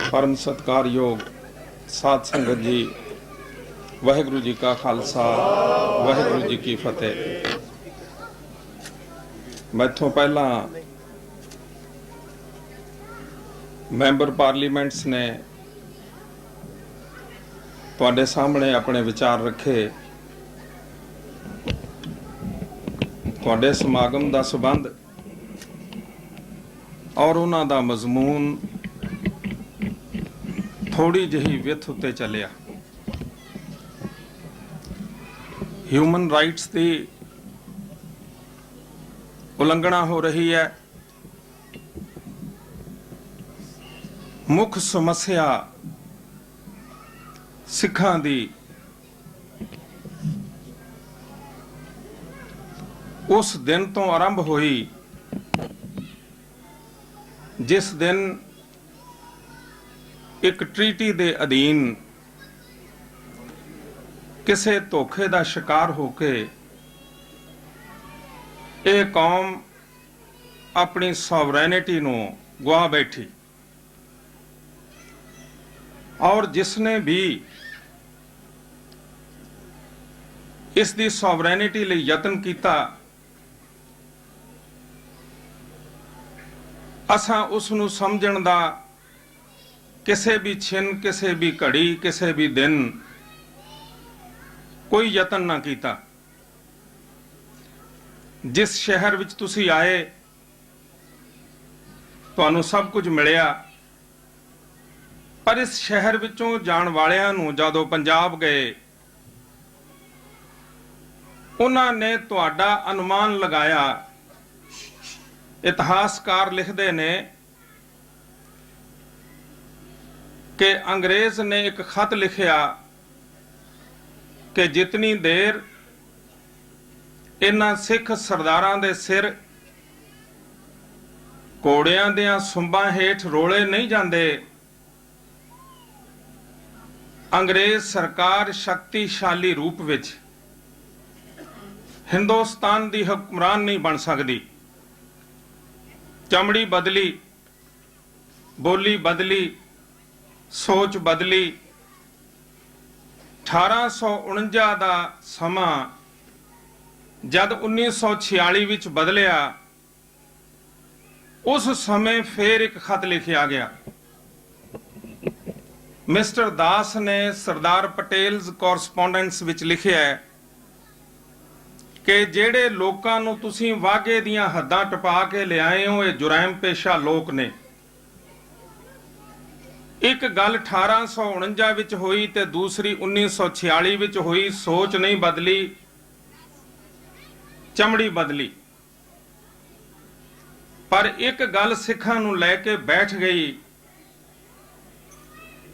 परम सत्कारयोग साध संगत जी, वाहिगुरु जी का खालसा, वाहिगुरु जी की फतेह। मैथों पहला मैंबर पार्लीमेंट्स ने तुहाडे सामने अपने विचार रखे। तुहाडे समागम का संबंध और उन्हां दा मजमून थोड़ी जही विथ उत्ते चलिया। ह्यूमन राइट्स की उलंघना हो रही है। मुख समस्या सिखां दी उस दिन तो आरंभ हुई जिस दिन एक ट्रीटी दे अधीन किसे धोखे का शिकार होके ये कौम अपनी सॉवरैनिटी नूं गुआ बैठी। और जिसने भी इस दी सॉवरैनिटी लई यतन किया, असां उस नूं समझण दा किसे भी छिन, किसे भी घड़ी, किसे भी दिन कोई यतन ना किया। जिस शहर विच तुसी आए तुहानू सब कुछ मिलिया, पर इस शहर विचों जाण वालियां नूं जदों पंजाब गए, उन्हां ने तुहाडा अनुमान लगाया। इतिहासकार लिखते ने कि अंग्रेज ने एक खत लिखिया कि जितनी देर इन्हां सिख सरदारां दे सिर घोड़ियां दियां सुंबां हेठ रोले नहीं जांदे, अंग्रेज सरकार शक्तिशाली रूप विच हिंदुस्तान दी हुक्मरान नहीं बन सकती। चमड़ी बदली, बोली बदली, सोच बदली। 1849 का समा जद 1946 विच बदलिया, उस समय फिर एक खत लिखिया गया। मिस्टर दास ने सरदार पटेल्स कॉरस्पोंडेंस विच लिखिया है कि जेड़े लोकां नूं तुसीं वाघे दियां हद्दां टपा के लिआए हो, ये जुरैम पेशा लोक ने। एक गल 1849 विच हुई ते दूसरी 1946 विच हुई। सोच नहीं बदली, चमड़ी बदली। पर एक गल सिखां नूं लैके बैठ गई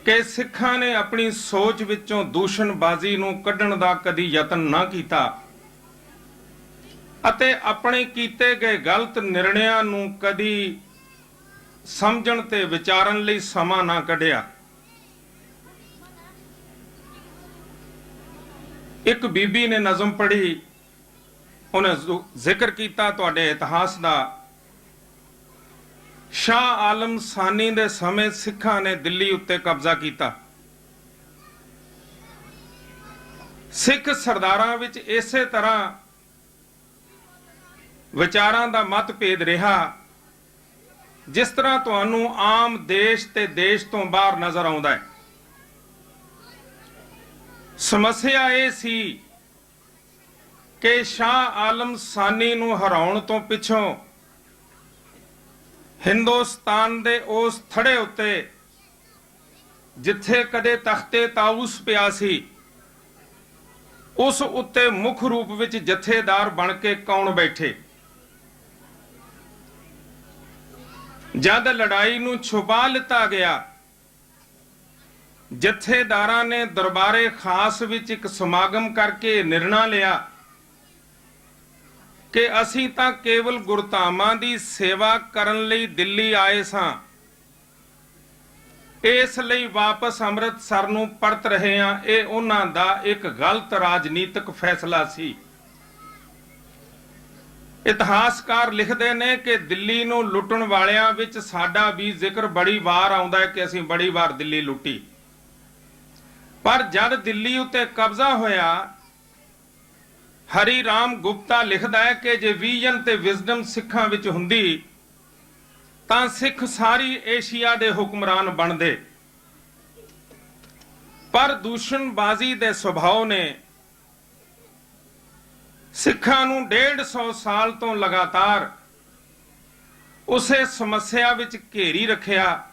कि सिखां ने अपनी सोच विचों दूषणबाजी नूं कढण दा कदी यतन ना कीता अते अपने कीते गए गलत निर्णयां नूं कदी समझण ते विचारन लई समा ना कढिया। एक बीबी ने नज़म पढ़ी, उन्हें जिक्र किया तुहाडे इतिहास दा। शाह आलम सानी दे समय सिखां ने दिल्ली उत्ते कब्जा किया। सिख सरदारां विच इसे तरह विचारां दा मतभेद रहा जिस तरह तुहानू आम देश ते देश तो बाहर नजर आउंदा है। समस्या यह सी कि शाह आलम सानी नू हराउण तो पिछों हिंदुस्तान दे उस थड़े उत्ते जिथे कदे तख्ते ताऊस पिया सी, उस उत्ते मुख रूप विच जथेदार बन के कौन बैठे। जद लड़ाई नूं छुपा लिता गया, जथेदारां ने दरबारे खास विच एक समागम करके निर्णय लिया कि असीं तां केवल गुरधामां दी सेवा करन लई दिल्ली आए सां, इस लई वापस अमृतसर नूं परत रहे हां। ये उन्हां दा एक गलत राजनीतिक फैसला सी। ਇਤਿਹਾਸਕਾਰ ਲਿਖਦੇ ਨੇ ਕਿ ਦਿੱਲੀ ਨੂੰ ਲੁੱਟਣ ਵਾਲਿਆਂ ਵਿੱਚ ਸਾਡਾ ਵੀ ਜ਼ਿਕਰ ਬੜੀ ਵਾਰ ਆਉਂਦਾ ਹੈ ਕਿ ਅਸੀਂ ਬੜੀ ਵਾਰ ਦਿੱਲੀ ਲੁੱਟੀ। ਪਰ ਜਦ ਦਿੱਲੀ ਉੱਤੇ ਕਬਜ਼ਾ ਹੋਇਆ, ਹਰੀ ਰਾਮ ਗੁਪਤਾ ਲਿਖਦਾ ਹੈ ਕਿ ਜੇ ਵਿਜ਼ਨ ਤੇ ਵਿਜ਼ਡਮ ਸਿੱਖਾਂ ਵਿੱਚ ਹੁੰਦੀ ਤਾਂ ਸਿੱਖ ਸਾਰੀ ਏਸ਼ੀਆ ਦੇ ਹੁਕਮਰਾਨ ਬਣਦੇ। ਪਰ ਦੂਸ਼ਣਬਾਜ਼ੀ ਦੇ ਸੁਭਾਅ ਨੇ ਸਿੱਖਾਂ ਨੂੰ 150 ਸਾਲ ਤੋਂ ਲਗਾਤਾਰ ਉਸੇ ਸਮੱਸਿਆ ਵਿੱਚ ਘੇਰੀ ਰੱਖਿਆ,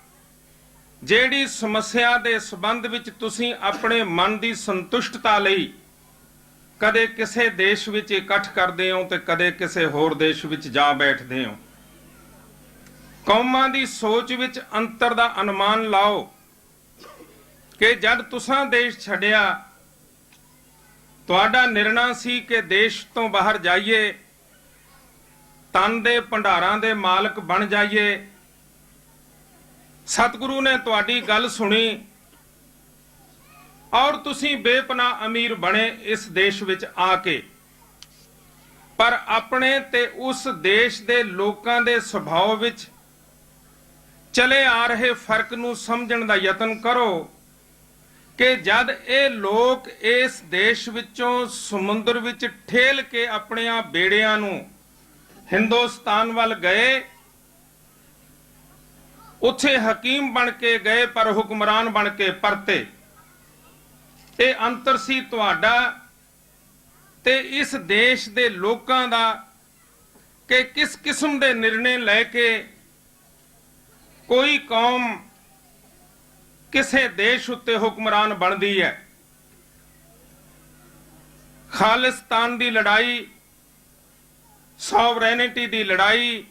ਜਿਹੜੀ ਸਮੱਸਿਆ ਦੇ ਸੰਬੰਧ ਵਿੱਚ ਤੁਸੀਂ ਆਪਣੇ ਮਨ ਦੀ ਸੰਤੁਸ਼ਟਤਾ ਲਈ ਕਦੇ ਕਿਸੇ ਦੇਸ਼ ਵਿੱਚ ਇਕੱਠ ਕਰਦੇ ਹੋ ਤੇ ਕਦੇ ਕਿਸੇ ਹੋਰ ਦੇਸ਼ ਵਿੱਚ ਜਾ ਬੈਠਦੇ ਹੋ। ਕੌਮਾਂ ਦੀ ਸੋਚ ਵਿੱਚ ਅੰਤਰ ਦਾ ਅਨੁਮਾਨ ਲਾਓ ਕਿ ਜਦ ਤੁਸੀਂ ਦੇਸ਼ ਛੱਡਿਆ, ਤੁਹਾਡਾ ਨਿਰਣਾ ਸੀ ਕਿ ਦੇਸ਼ ਤੋਂ ਬਾਹਰ ਜਾਈਏ, ਤਨ ਦੇ ਭੰਡਾਰਾਂ ਦੇ ਮਾਲਕ ਬਣ ਜਾਈਏ। ਸਤਿਗੁਰੂ ਨੇ ਤੁਹਾਡੀ ਗੱਲ ਸੁਣੀ ਔਰ ਤੁਸੀਂ ਬੇਪਨਾਹ ਅਮੀਰ ਬਣੇ ਇਸ ਦੇਸ਼ ਵਿੱਚ ਆ ਕੇ। ਪਰ ਆਪਣੇ ਤੇ ਉਸ ਦੇਸ਼ ਦੇ ਲੋਕਾਂ ਦੇ ਸੁਭਾਅ ਵਿੱਚ ਚਲੇ ਆ ਰਹੇ ਫਰਕ ਨੂੰ ਸਮਝਣ ਦਾ ਯਤਨ ਕਰੋ ਕਿ ਜਦ ਇਹ ਲੋਕ ਇਸ ਦੇਸ਼ ਵਿੱਚੋਂ ਸਮੁੰਦਰ ਵਿੱਚ ਠੇਲ ਕੇ ਆਪਣੀਆਂ ਬੇੜਿਆਂ ਨੂੰ ਹਿੰਦੁਸਤਾਨ ਵੱਲ ਗਏ, ਉੱਥੇ ਹਕੀਮ ਬਣ ਕੇ ਗਏ ਪਰ ਹੁਕਮਰਾਨ ਬਣ ਕੇ ਪਰਤੇ। ਇਹ ਅੰਤਰ ਸੀ ਤੁਹਾਡਾ ਤੇ ਇਸ ਦੇਸ਼ ਦੇ ਲੋਕਾਂ ਦਾ ਕਿ ਕਿਸ ਕਿਸਮ ਦੇ ਨਿਰਣੇ ਲੈ ਕੇ ਕੋਈ ਕੌਮ ਕਿਸੇ ਦੇਸ਼ ਉੱਤੇ ਹੁਕਮਰਾਨ ਬਣਦੀ ਹੈ। ਖਾਲਿਸਤਾਨ ਦੀ ਲੜਾਈ, ਸੋਵਰੇਨਿਟੀ ਦੀ ਲੜਾਈ,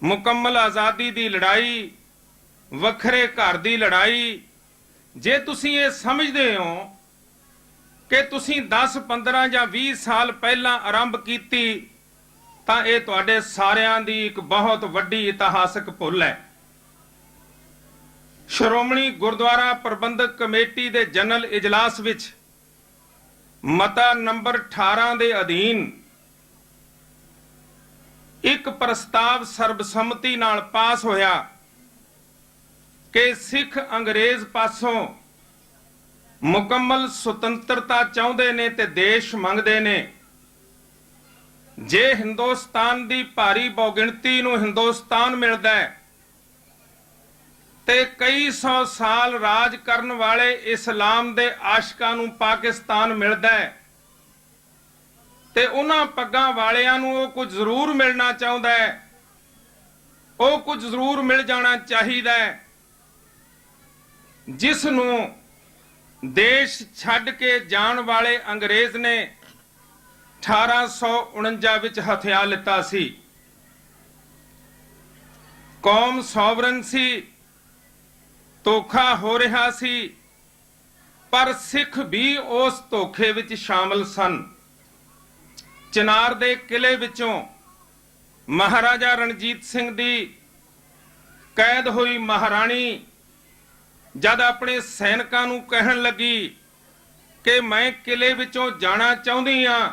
ਮੁਕੰਮਲ ਆਜ਼ਾਦੀ ਦੀ ਲੜਾਈ, ਵੱਖਰੇ ਘਰ ਦੀ ਲੜਾਈ, ਜੇ ਤੁਸੀਂ ਇਹ ਸਮਝਦੇ ਹੋ ਕਿ ਤੁਸੀਂ 10, 15 ਜਾਂ 20 ਸਾਲ ਪਹਿਲਾਂ ਆਰੰਭ ਕੀਤੀ ਤਾਂ ਇਹ ਤੁਹਾਡੇ ਸਾਰਿਆਂ ਦੀ ਇੱਕ ਬਹੁਤ ਵੱਡੀ ਇਤਿਹਾਸਕ ਭੁੱਲ ਹੈ। ਸ਼੍ਰੋਮਣੀ ਗੁਰਦੁਆਰਾ ਪ੍ਰਬੰਧਕ ਕਮੇਟੀ ਦੇ ਜਨਰਲ ਇਜਲਾਸ ਵਿੱਚ ਮਤਾ ਨੰਬਰ 18 ਦੇ ਅਧੀਨ ਇੱਕ ਪ੍ਰਸਤਾਵ ਸਰਬਸੰਮਤੀ ਨਾਲ ਪਾਸ ਹੋਇਆ ਕਿ ਸਿੱਖ ਅੰਗਰੇਜ਼ ਪਾਸੋਂ ਮੁਕੰਮਲ ਸੁਤੰਤਰਤਾ ਚਾਹੁੰਦੇ ਨੇ ਤੇ ਦੇਸ਼ ਮੰਗਦੇ ਨੇ। ਜੇ ਹਿੰਦੁਸਤਾਨ ਦੀ ਭਾਰੀ ਬਹੁਗਿਣਤੀ ਨੂੰ ਹਿੰਦੁਸਤਾਨ ਮਿਲਦਾ ਹੈ ਤੇ ਕਈ 100 ਸਾਲ ਰਾਜ ਕਰਨ ਵਾਲੇ ਇਸਲਾਮ ਦੇ ਆਸ਼ਕਾਂ ਨੂੰ ਪਾਕਿਸਤਾਨ ਮਿਲਦਾ ਹੈ ਤੇ ਉਹਨਾਂ ਪੱਗਾਂ ਵਾਲਿਆਂ ਨੂੰ ਉਹ ਕੁਝ ਜ਼ਰੂਰ ਮਿਲਣਾ ਚਾਹੁੰਦਾ ਹੈ, ਉਹ ਕੁਝ ਜ਼ਰੂਰ ਮਿਲ ਜਾਣਾ ਚਾਹੀਦਾ ਹੈ ਜਿਸ ਨੂੰ ਦੇਸ਼ ਛੱਡ ਕੇ ਜਾਣ ਵਾਲੇ ਅੰਗਰੇਜ਼ ਨੇ 1849 ਵਿੱਚ ਹਥਿਆ ਲਿੱਤਾ ਸੀ। ਕੌਮ ਸੋਵਰਨ ਸੀ, ਧੋਖਾ ਹੋ ਰਿਹਾ ਸੀ, ਪਰ ਸਿੱਖ ਵੀ ਉਸ ਧੋਖੇ ਵਿੱਚ ਸ਼ਾਮਲ ਸਨ। ਚਨਾਰ ਦੇ ਕਿਲੇ ਵਿੱਚੋਂ ਮਹਾਰਾਜਾ ਰਣਜੀਤ ਸਿੰਘ ਦੀ ਕੈਦ ਹੋਈ ਮਹਾਰਾਣੀ ਜਦ ਆਪਣੇ ਸੈਨਿਕਾਂ ਨੂੰ ਕਹਿਣ ਲੱਗੀ ਕਿ ਮੈਂ ਕਿਲੇ ਵਿੱਚੋਂ ਜਾਣਾ ਚਾਹੁੰਦੀ ਹਾਂ,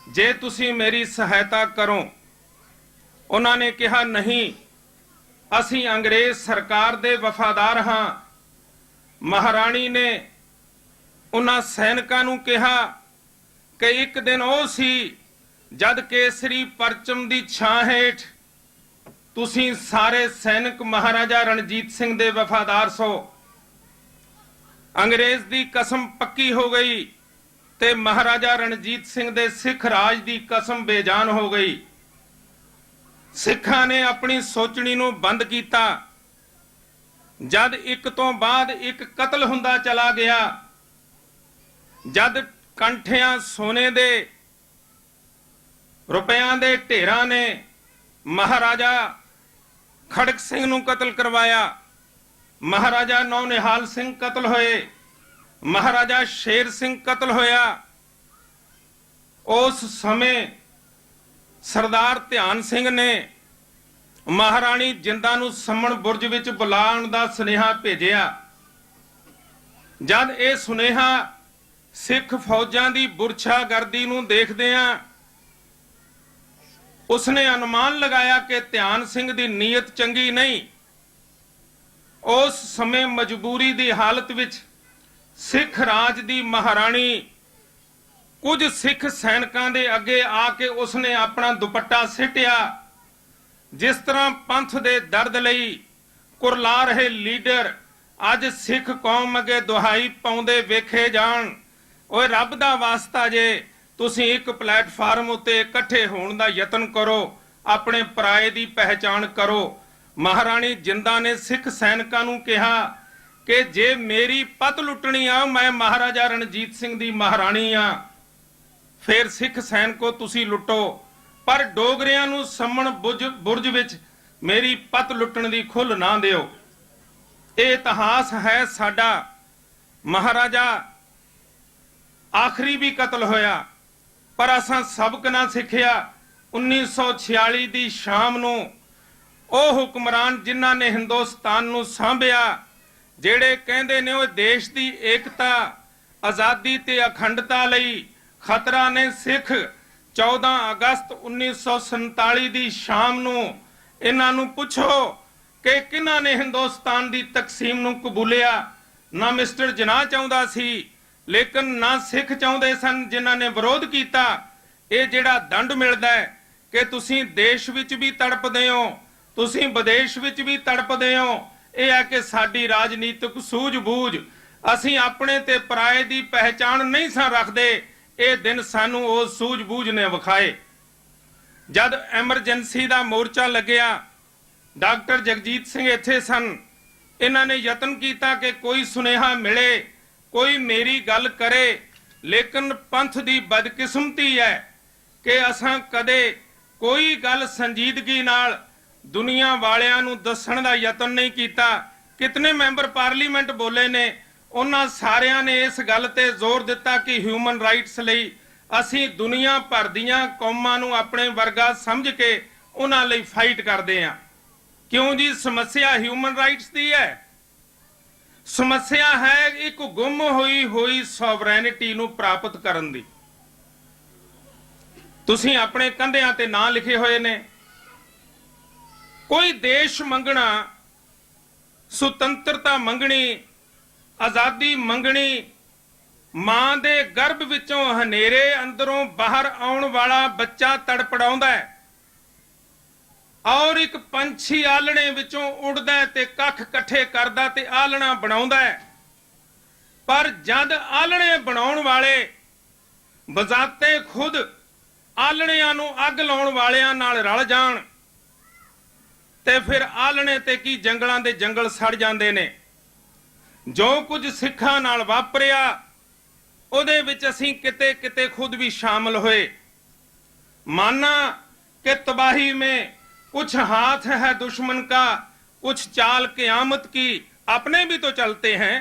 ਜੇ ਤੁਸੀਂ ਮੇਰੀ ਸਹਾਇਤਾ ਕਰੋ, ਉਹਨਾਂ ਨੇ ਕਿਹਾ ਨਹੀਂ, ਅਸੀਂ ਅੰਗਰੇਜ਼ ਸਰਕਾਰ ਦੇ ਵਫਾਦਾਰ ਹਾਂ। ਮਹਾਰਾਣੀ ਨੇ ਉਹਨਾਂ ਸੈਨਿਕਾਂ ਨੂੰ ਕਿਹਾ ਕਿ ਇੱਕ ਦਿਨ ਉਹ ਸੀ ਜਦ ਕੇਸਰੀ ਪਰਚਮ ਦੀ ਛਾਂ ਹੇਠ ਤੁਸੀਂ ਸਾਰੇ ਸੈਨਿਕ ਮਹਾਰਾਜਾ ਰਣਜੀਤ ਸਿੰਘ ਦੇ ਵਫਾਦਾਰ ਸੋ। ਅੰਗਰੇਜ਼ ਦੀ ਕਸਮ ਪੱਕੀ ਹੋ ਗਈ ਤੇ ਮਹਾਰਾਜਾ ਰਣਜੀਤ ਸਿੰਘ ਦੇ ਸਿੱਖ ਰਾਜ ਦੀ ਕਸਮ ਬੇਜਾਨ ਹੋ ਗਈ। ਸਿੱਖਾਂ ਨੇ ਆਪਣੀ ਸੋਚਣੀ ਨੂੰ ਬੰਦ ਕੀਤਾ। ਜਦ ਇੱਕ ਤੋਂ ਬਾਅਦ ਇੱਕ ਕਤਲ ਹੁੰਦਾ ਚਲਾ ਗਿਆ, ਜਦ ਕੰਠਿਆਂ ਸੋਨੇ ਦੇ ਰੁਪਿਆਂ ਦੇ ਢੇਰਾਂ ਨੇ ਮਹਾਰਾਜਾ ਖੜਕ ਸਿੰਘ ਨੂੰ ਕਤਲ ਕਰਵਾਇਆ, ਮਹਾਰਾਜਾ ਨੌਨਿਹਾਲ ਸਿੰਘ ਕਤਲ ਹੋਏ, ਮਹਾਰਾਜਾ ਸ਼ੇਰ ਸਿੰਘ ਕਤਲ ਹੋਇਆ, ਉਸ ਸਮੇਂ ਸਰਦਾਰ ਧਿਆਨ ਸਿੰਘ ਨੇ ਮਹਾਰਾਣੀ ਜਿੰਦਾ ਨੂੰ ਸੰਮਣ ਬੁਰਜ ਵਿੱਚ ਬੁਲਾਉਣ ਦਾ ਸੁਨੇਹਾ ਭੇਜਿਆ। ਜਦ ਇਹ ਸੁਨੇਹਾ ਸਿੱਖ ਫੌਜਾਂ ਦੀ ਬੁਰਛਾਗਰਦੀ ਨੂੰ ਦੇਖਦਿਆਂ उसने अनुमान लगाया कि ध्यान सिंह की नीयत चंगी नहीं। उस समय मजबूरी की हालत विच सिख राज की महाराणी कुछ सिख सैनिकों के अगे आके उसने अपना दुपट्टा सिटिया। जिस तरह पंथ के दर्द लई कुरला रहे लीडर अज सिख कौम अगे दुहाई पाउंदे वेखे जाण। ओए रब दा वास्ता जे तुसीं एक प्लेटफार्म उत्ते इकट्ठे होण दा यतन करो, अपने पराए की पहचान करो। महाराणी जिंदा ने सिख सैनिकों नूं कहा कि जे मेरी पत लुटनी आ, मैं महाराजा रणजीत सिंह दी महाराणी आ, फिर सिख सैनिको तुसी लुटो, पर डोगरियां नूं सम्मण बुरज विच मेरी पत लुटण दी खुल ना दिओ। ये इतिहास है साडा। महाराजा आखिरी भी कतल होया, पर असां सबक ना सिखिया। 1946 दी शाम नूं ਉਹ ਹੁਕਮਰਾਨ जिन्हां ने हिंदुस्तान नूं सांभिया, ਜਿਹੜੇ ਕਹਿੰਦੇ ਨੇ ਉਹ ਦੇਸ਼ ਦੀ ਏਕਤਾ, ਆਜ਼ਾਦੀ ਤੇ ਅਖੰਡਤਾ ਲਈ ਖਤਰਾ ਨੇ, ਸਿੱਖ 14 ਅਗਸਤ 1947 ਦੀ ਸ਼ਾਮ ਨੂੰ ਇਹਨਾਂ ਨੂੰ ਪੁੱਛੋ ਕਿ ਕਿਹਨਾਂ ਨੇ ਹਿੰਦੁਸਤਾਨ ਦੀ ਤਕਸੀਮ ਨੂੰ ਕਬੂਲਿਆ। ਨਾ ਮਿਸਟਰ ਜਿਨਾਹ ਚਾਹੁੰਦਾ ਸੀ, ਲੇਕਿਨ ਨਾ ਸਿੱਖ ਚਾਹੁੰਦੇ ਸਨ ਜਿਨ੍ਹਾਂ ਨੇ ਵਿਰੋਧ ਕੀਤਾ। ਇਹ ਜਿਹੜਾ ਦੰਡ ਮਿਲਦਾ ਹੈ ਕਿ ਤੁਸੀਂ ਦੇਸ਼ ਵਿੱਚ ਵੀ ਤੜਪਦੇ ਹੋ, ਤੁਸੀਂ ਵਿਦੇਸ਼ ਵਿੱਚ ਵੀ ਤੜਪਦੇ ਹੋ, ਇਹ ਹੈ ਕਿ ਸਾਡੀ ਰਾਜਨੀਤਿਕ ਸੂਝ-ਬੂਝ, ਅਸੀਂ ਆਪਣੇ ਤੇ ਪਰਾਏ ਦੀ ਪਹਿਚਾਣ ਨਹੀਂ ਸਾਂ ਰੱਖਦੇ। ਇਹ ਦਿਨ ਸਾਨੂੰ ਉਹ ਸੂਝ-ਬੂਝ ਨੇ ਵਿਖਾਏ। ਜਦ ਐਮਰਜੈਂਸੀ ਦਾ ਮੋਰਚਾ ਲੱਗਿਆ, ਡਾਕਟਰ ਜਗਜੀਤ ਸਿੰਘ ਇੱਥੇ ਸਨ। ਇਹਨਾਂ ਨੇ ਯਤਨ ਕੀਤਾ ਕਿ ਕੋਈ ਸੁਨੇਹਾ ਮਿਲੇ, ਕੋਈ ਮੇਰੀ ਗੱਲ ਕਰੇ, ਲੇਕਿਨ ਪੰਥ ਦੀ ਬਦਕਿਸਮਤੀ ਹੈ ਕਿ ਅਸਾਂ ਕਦੇ ਕੋਈ ਗੱਲ ਸੰਜੀਦਗੀ ਨਾਲ ਦੁਨੀਆ ਵਾਲਿਆਂ ਨੂੰ ਦੱਸਣ ਦਾ ਯਤਨ ਨਹੀਂ ਕੀਤਾ। ਕਿਤਨੇ ਮੈਂਬਰ ਪਾਰਲੀਮੈਂਟ ਬੋਲੇ ਨੇ, ਉਹਨਾਂ ਸਾਰਿਆਂ ਨੇ ਇਸ ਗੱਲ ਤੇ ਜ਼ੋਰ ਦਿੱਤਾ ਕਿ ਹਿਊਮਨ ਰਾਈਟਸ ਲਈ ਅਸੀਂ ਦੁਨੀਆ ਭਰ ਦੀਆਂ ਕੌਮਾਂ ਨੂੰ ਆਪਣੇ ਵਰਗਾ ਸਮਝ ਕੇ ਉਹਨਾਂ ਲਈ ਫਾਈਟ ਕਰਦੇ ਹਾਂ। ਕਿਉਂ ਜੀ? ਸਮੱਸਿਆ ਹਿਊਮਨ ਰਾਈਟਸ ਦੀ ਹੈ। ਸਮੱਸਿਆ ਹੈ ਇੱਕ ਗੁੰਮ ਹੋਈ ਸੋਵਰੈਨਿਟੀ ਨੂੰ ਪ੍ਰਾਪਤ ਕਰਨ ਦੀ। ਤੁਸੀਂ ਆਪਣੇ ਕੰਧਿਆਂ ਤੇ ਨਾਂ ਲਿਖੇ ਹੋਏ ਨੇ। ਕੋਈ ਦੇਸ਼ ਮੰਗਣਾ, ਸੁਤੰਤਰਤਾ ਮੰਗਣੀ, ਆਜ਼ਾਦੀ ਮੰਗਣੀ, ਮਾਂ ਦੇ ਗਰਭ ਵਿੱਚੋਂ ਹਨੇਰੇ ਅੰਦਰੋਂ ਬਾਹਰ ਆਉਣ ਵਾਲਾ ਬੱਚਾ ਤੜਪੜਾਉਂਦਾ ਹੈ, ਔਰ ਇੱਕ ਪੰਛੀ ਆਲਣੇ ਵਿੱਚੋਂ ਉੱਡਦਾ ਤੇ ਕੱਖ ਇਕੱਠੇ ਕਰਦਾ ਤੇ ਆਲਣਾ ਬਣਾਉਂਦਾ ਹੈ। ਪਰ ਜਦ ਆਲਣੇ ਬਣਾਉਣ ਵਾਲੇ ਬਜ਼ਾਤੇ ਖੁਦ ਆਲਣਿਆਂ ਨੂੰ ਅੱਗ ਲਾਉਣ ਵਾਲਿਆਂ ਨਾਲ ਰਲ ਜਾਣ ਤੇ ਫਿਰ ਆਲਣੇ ਤੇ ਕੀ ਜੰਗਲਾਂ ਦੇ ਜੰਗਲ ਸੜ ਜਾਂਦੇ ਨੇ। ਜੋ ਕੁਝ ਸਿੱਖਾਂ ਨਾਲ ਵਾਪਰਿਆ ਉਹਦੇ ਵਿੱਚ ਅਸੀਂ ਕਿਤੇ ਕਿਤੇ ਖੁਦ ਵੀ ਸ਼ਾਮਲ ਹੋਏ। माना कि तबाही में कुछ हाथ है दुश्मन का, कुछ चाल क़यामत की, अपने भी तो चलते हैं।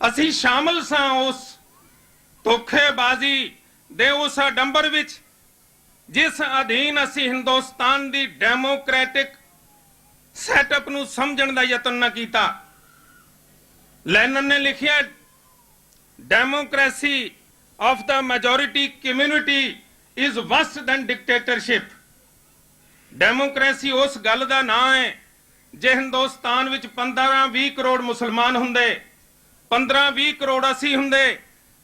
असी शामिल सां उस धोखेबाजी दे उस डंबर विच जिस अधीन असी हिंदुस्तान दी डेमोक्रेटिक सैटअप नूं समझण दा यतन न कीता। लैनन ने लिखिया, democracy of the majority community is verse then dictatorship. Democracy उस गल दा नाम है जे हिंदुस्तान विच 15-20 करोड़ मुसलमान हुंदे, 15-20 करोड़ असी हुंदे,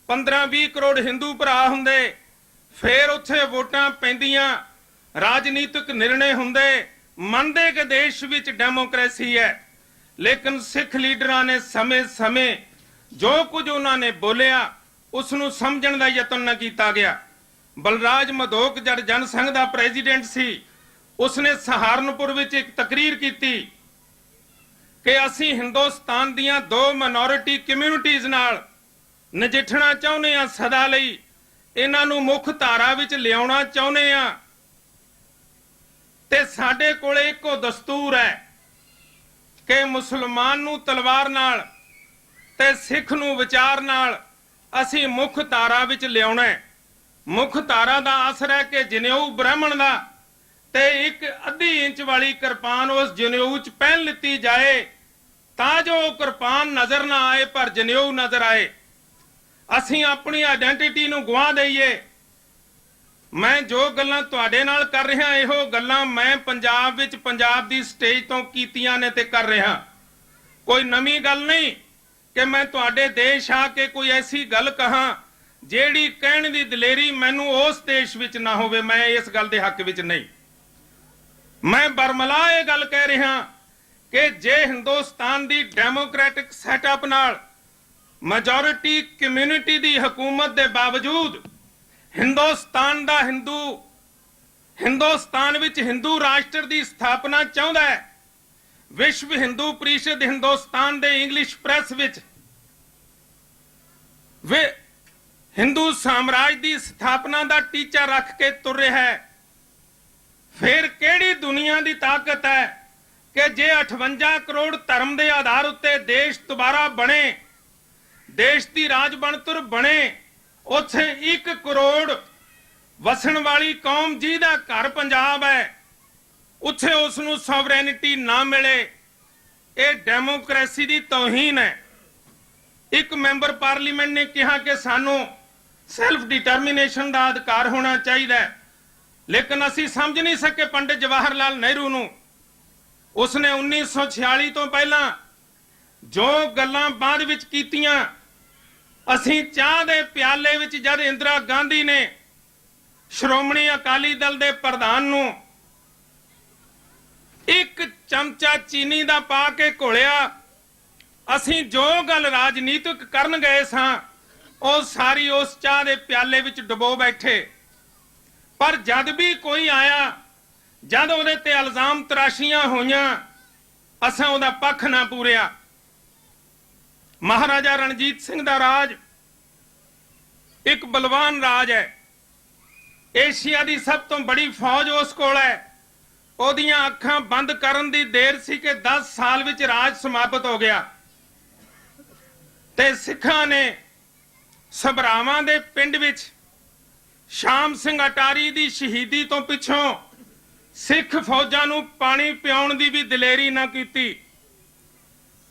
15-20 करोड़ हिंदू भरा हुंदे, फिर उत्थे वोटां पैंदियां, राजनीतिक निर्णय हुंदे, मनदे कि देश विच डेमोक्रेसी है। लेकिन सिख लीडरां ने समय समय जो कुछ उन्होंने बोलिया उसनूं समझण दा यतन न कीता गया। बलराज मधोक जद जनसंघ दा प्रेजिडेंट सी, उसने सहारनपुर विच एक तकरीर की कि असी हिंदुस्तान दियां 2 माइनॉरिटी कम्यूनिटीज नाल नजिठना चाहुंदे आ, सदा लई इन्हां नूं मुख धारा विच लियाउणा चाहुंदे आ, ते साडे कोले इक्को दस्तूर है कि मुसलमान नूं तलवार नाल ते सिख नूं विचार नाल असी मुख धारा विच लियाउणा है। मुख धारा दा असर है कि जनेऊ ब्राह्मण दा ते एक अद्धी इंच वाली किरपान उस जनेऊ च पहन लिती जाए तां जो किरपान नजर ना आए पर जनेऊ नजर आए। असी अपनी आइडेंटिटी नूं गवा दईए मैं जो गल्लां तुहाडे नाल कर रहा इहो गल्लां मैं पंजाब विच पंजाब दी स्टेज तो कीतियां ने ते कर रहा। कोई नवीं गल नहीं कि मैं तुहाडे देश आके कोई ऐसी गल कहां ਜਿਹੜੀ ਕਹਿਣ ਦੀ ਦਲੇਰੀ ਮੈਨੂੰ ਉਸ ਦੇਸ਼ ਵਿੱਚ ਨਾ ਹੋਵੇ। मैं इस गल ਦੇ हक ਵਿੱਚ नहीं। मैं बरमला ਇਹ ਗੱਲ ਕਹਿ ਰਿਹਾ ਕਿ ਜੇ ਹਿੰਦੁਸਤਾਨ ਦੀ ਡੈਮੋਕ੍ਰੈਟਿਕ ਸੈਟਅਪ ਨਾਲ ਮੈਜੋਰਿਟੀ ਕਮਿਊਨਿਟੀ ਦੀ ਹਕੂਮਤ ਦੇ ਬਾਵਜੂਦ ਹਿੰਦੁਸਤਾਨ ਦਾ ਹਿੰਦੁਸਤਾਨ ਵਿੱਚ ਹਿੰਦੂ ਰਾਸ਼ਟਰ ਦੀ ਸਥਾਪਨਾ ਚਾਹੁੰਦਾ ਹੈ। ਵਿਸ਼ਵ ਹਿੰਦੂ ਪ੍ਰੀਸ਼ਦ ਹਿੰਦੁਸਤਾਨ ਦੇ ਇੰਗਲਿਸ਼ ਪ੍ਰੈਸ ਵਿੱਚ ਵੇ हिंदू साम्राज्य की स्थापना का टीचा रख के तुर रहा है। फिर केड़ी दुनिया की ताकत है कि जे 58 करोड़ धर्म के आधार उत्ते देश दोबारा बने, देश की राज बनतुर बने, उत्थे 1 करोड़ वसन वाली कौम जिहदा घर पंजाब है, उत्थे उसनूं सॉवरैनिटी ना मिले, ये डेमोक्रेसी की तौहीन है। एक मैंबर पार्लीमेंट ने कहा कि सानू सैल्फ डिटर्मिनेशन का अधिकार होना चाहिए, लेकिन असी समझ नहीं सके पंडित जवाहर लाल नेहरू नूं। उसने 1946 तो पहला जो गल्लां बाद विच कीतियां, असी चाह दे प्याले विच जद इंदिरा गांधी ने श्रोमणी अकाली दल दे प्रधान नूं 1 चमचा चीनी दा पा के घोलिया, असी जो गल राजनीतिक करन गए सां ਉਹ ਸਾਰੀ ਉਸ ਚਾਹ ਦੇ ਪਿਆਲੇ ਵਿੱਚ ਡੁਬੋ ਬੈਠੇ। ਪਰ ਜਦ ਵੀ ਕੋਈ ਆਇਆ, ਜਦ ਉਹਦੇ ਤੇ ਇਲਜ਼ਾਮ ਤਰਾਸ਼ੀਆਂ ਹੋਈਆਂ, ਅਸਾਂ ਉਹਦਾ ਪੱਖ ਨਾ ਪੂਰਿਆ। ਮਹਾਰਾਜਾ ਰਣਜੀਤ ਸਿੰਘ ਦਾ ਰਾਜ ਇੱਕ ਬਲਵਾਨ ਰਾਜ ਹੈ। ਏਸ਼ੀਆ ਦੀ ਸਭ ਤੋਂ ਬੜੀ ਫੌਜ ਉਸ ਕੋਲ ਹੈ। ਉਹਦੀਆਂ ਅੱਖਾਂ ਬੰਦ ਕਰਨ ਦੀ ਦੇਰ ਸੀ ਕਿ 10 ਸਾਲ ਵਿੱਚ ਰਾਜ ਸਮਾਪਤ ਹੋ ਗਿਆ। ਤੇ ਸਿੱਖਾਂ ਨੇ ਸਭਰਾਵਾਂ ਦੇ ਪਿੰਡ ਵਿੱਚ ਸ਼ਾਮ ਸਿੰਘ ਅਟਾਰੀ ਦੀ ਸ਼ਹੀਦੀ ਤੋਂ ਪਿੱਛੋਂ ਸਿੱਖ ਫੌਜਾਂ ਨੂੰ ਪਾਣੀ ਪਿਆਉਣ ਦੀ ਵੀ ਦਲੇਰੀ ਨਾ ਕੀਤੀ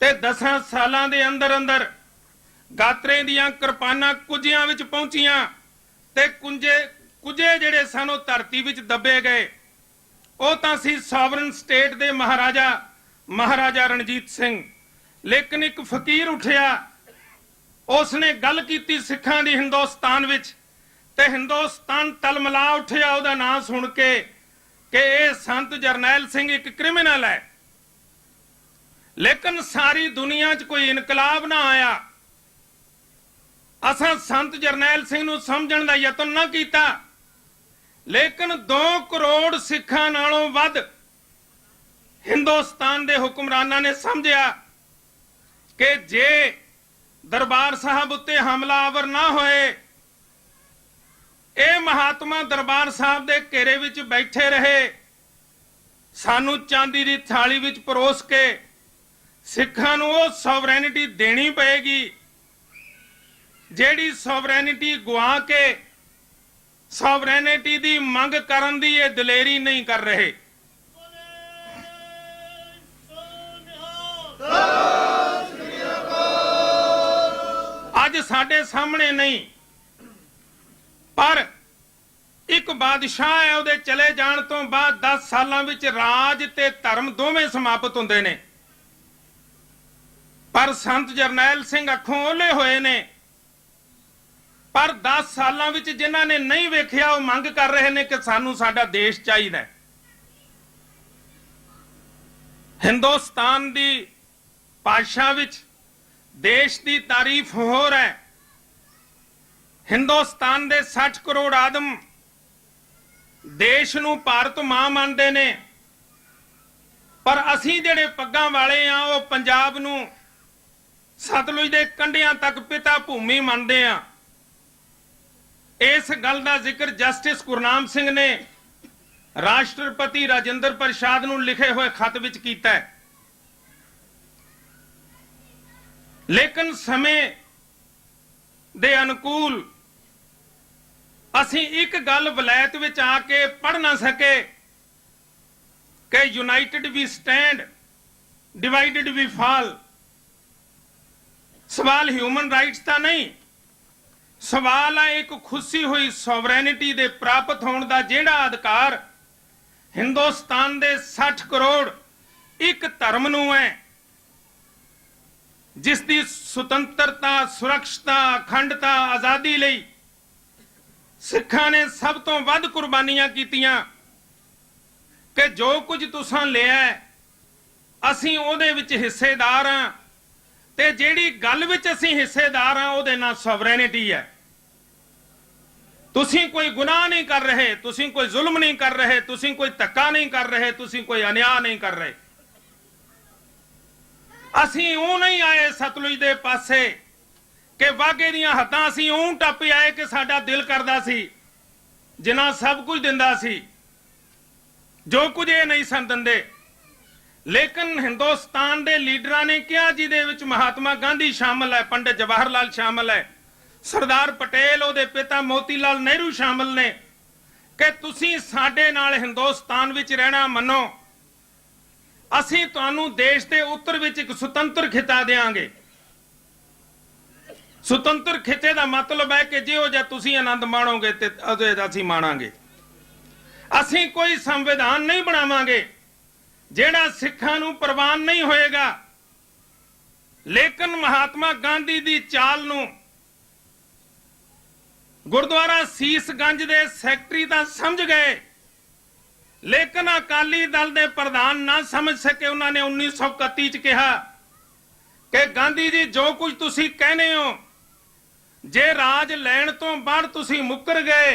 ਤੇ 10 ਸਾਲਾਂ ਦੇ ਅੰਦਰ ਅੰਦਰ ਗਾਤਰੇ ਦੀਆਂ ਕਿਰਪਾਨਾਂ ਕੁੱਜਿਆਂ ਵਿੱਚ ਪਹੁੰਚੀਆਂ ਤੇ ਕੁੱਜੇ ਜਿਹੜੇ ਸਨ ਉਹ ਧਰਤੀ ਵਿੱਚ ਦੱਬੇ ਗਏ। ਉਹ ਤਾਂ ਸੀ ਸੋਵਰਨ ਸਟੇਟ ਦੇ ਮਹਾਰਾਜਾ ਰਣਜੀਤ ਸਿੰਘ। ਲੇਕਿਨ ਇੱਕ ਫਕੀਰ ਉੱਠਿਆ, उसने गल की सिखां दी हिंदुस्तान विच ते हिंदुस्तान तलमला उठिया उहदा नाम सुन के कि यह संत जरनैल सिंह एक क्रिमिनल है। लेकिन सारी दुनिया च कोई इनकलाब ना आया। असां संत जरनैल सिंह नूं समझण दा यतन ना कीता, लेकिन 2 करोड़ सिखां नालों वध हिंदुस्तान दे हुक्मरानां ने समझिया कि जे दरबार साहब उत्ते हमलावर ना होए, ਇਹ महात्मा दरबार साहब दे घेरे विच बैठे रहे, सानू चांदी दी थाली विच परोस के सिखां नूं ਉਹ सॉवरैनिटी देनी पएगी ਜਿਹੜੀ सॉवरैनिटी गवा के सॉवरैनिटी दी मंग करन दी ये दलेरी नहीं कर रहे। ਅੱਜ ਸਾਡੇ ਸਾਹਮਣੇ नहीं, पर एक बादशाह है, ਉਹਦੇ ਚਲੇ ਜਾਣ ਤੋਂ ਬਾਅਦ 10 ਸਾਲਾਂ ਵਿੱਚ ਰਾਜ ਤੇ ਧਰਮ ਦੋਵੇਂ ਸਮਾਪਤ ਹੁੰਦੇ ਨੇ। ਪਰ ਸੰਤ ਜਰਨੈਲ ਸਿੰਘ ਅੱਖੋਂ ਓਲੇ ਹੋਏ ਨੇ। ਪਰ 10 ਸਾਲਾਂ ਵਿੱਚ ਜਿਨ੍ਹਾਂ ਨੇ ਨਹੀਂ ਵੇਖਿਆ ਉਹ ਮੰਗ ਕਰ ਰਹੇ ਨੇ ਕਿ ਸਾਨੂੰ ਸਾਡਾ ਦੇਸ਼ ਚਾਹੀਦਾ। ਹਿੰਦੁਸਤਾਨ ਦੀ ਭਾਸ਼ਾ ਵਿੱਚ देश की तारीफ हो रहा है। हिंदुस्तान के 60 करोड़ आदम देश नूं भारत मां मानते ने, पर असीं जिहड़े पग्गां वाले आ वो पंजाब नूं सतलुज के कंढियां तक पिता भूमि मानते आ। इस गल का जिक्र जस्टिस गुरनाम सिंह ने राष्ट्रपति राजेंद्र प्रसाद नूं लिखे हुए खत विच कीता है। लेकिन समय दे अनुकूल असी एक गल वलैत विच आके पढ़ ना सके कि united we stand divided we fall. सवाल ह्यूमन राइट्स का नहीं, सवाल है एक खुसी हुई सॉवरैनिटी दे प्राप्त होने का जिहड़ा अधिकार हिंदुस्तान दे 60 करोड़ एक धर्म नूं है, जिस दी सुतंत्रता, सुरक्षता, अखंडता, आजादी लई सिखां ने सब तो वध कुर्बानियां कीतियां कि जो कुछ तुसां लिया असीं उहदे विच हिस्सेदार हां ते जिहड़ी गल विच असीं हिस्सेदार हां उहदे नाल सॉवरैनिटी है। तुसीं कोई गुनाह नहीं कर रहे, तुसीं कोई जुल्म नहीं कर रहे, तुसीं कोई धक्का नहीं कर रहे, तुसीं कोई अन्याय नहीं कर रहे। असीं ऊं नहीं आए सतलुज दे पासे कि वाघे दीयां हद्दां असीं ऊं टप आए कि साडा दिल करदा सी जिन्ना सब कुछ दिंदा सी, जो कुछ ये नहीं सन दिंदे। लेकिन हिंदुस्तान दे लीडरां ने कहा, जिहदे विच महात्मा गांधी शामिल है, पंडित जवाहर लाल शामिल है, सरदार पटेल, उहदे पिता मोती लाल नेहरू शामिल ने, कि तुसीं साडे नाल हिंदुस्तान विच रहना मनो, असीं तुहानूं देश दे उत्तर विच एक सुतंत्र खिता देंगे। सुतंत्र खिते का मतलब है कि जिहो जिहा तुसीं आनंद माणोगे ते असीं माणांगे। असीं कोई संविधान नहीं बनावांगे जिहड़ा सिखां नूं प्रवान नहीं होएगा, लेकिन महात्मा गांधी दी चाल नूं गुरुद्वारा सीसगंज दे सैकटरी तां समझ गए, लेकिन अकाली दल दे प्रधान ना समझ सके। उन्होंने 1931 च कहा कि गांधी जी जो कुछ तुसीं कहने हो, जे राज लैण तो बाद तुसीं मुकर गए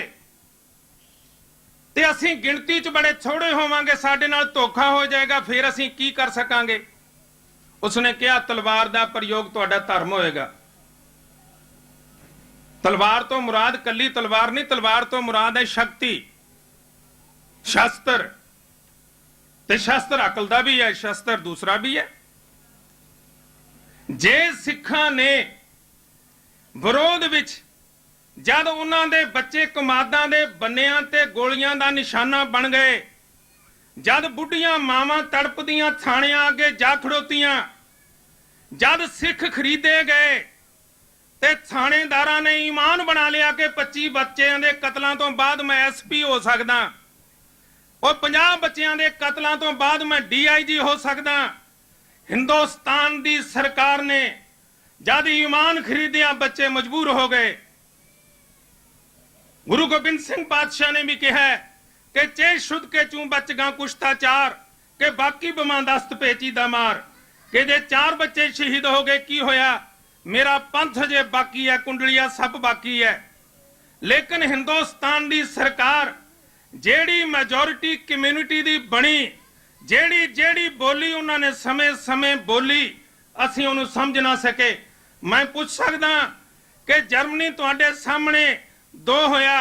ते असीं गिणती च बड़े थोड़े होवांगे, साडे नाल धोखा हो जाएगा, फिर असीं की कर सकांगे। उसने कहा तलवार दा प्रयोग तुहाडा धर्म होएगा। तलवार तो मुराद कली तलवार नहीं, तलवार तो मुराद है शक्ति, शस्त्र। ते शस्त्र अकल दा भी है, शस्त्र दूसरा भी है। जे सिखां ने विरोध विच जद उन्हां दे बच्चे कमादां दे बन्नियां ते गोलियां दा निशाना बन गए, जद बुढ़ियां मावां तड़पदियां थाणियां अगे जा खड़ोतियां, जद सिख खरीदे गए ते थाणेदारां ने ईमान बना लिया कि 25 बच्चों के कतलों तो बाद मैं SP हो सकदा, और 50 बच्चों के कतलों तो बाद मैं DIG हो सकदा। हिंदुस्तान दी सरकार ने जद ईमान खरीदिया, बच्चे मजबूर हो गए। गुरु गोबिंद सिंह पातशाह ने भी कहा कि चे शुद्ध के चूं बच गा कुश्ताचार, के बाकी बमादस्त पेचीदा मार, कि जे 4 बच्चे शहीद हो गए की होया, मेरा पंथ जे बाकी है, कुंडलिया सब बाकी है। लेकिन हिंदुस्तान दी सरकार जेड़ी मेजोरिटी कम्यूनिटी दी बनी, जेड़ी जेड़ी बोली उन्होंने समय समय बोली, असीं उन्हें समझ ना सके। मैं पूछ सकदा कि जर्मनी तुहाडे सामने 2 होया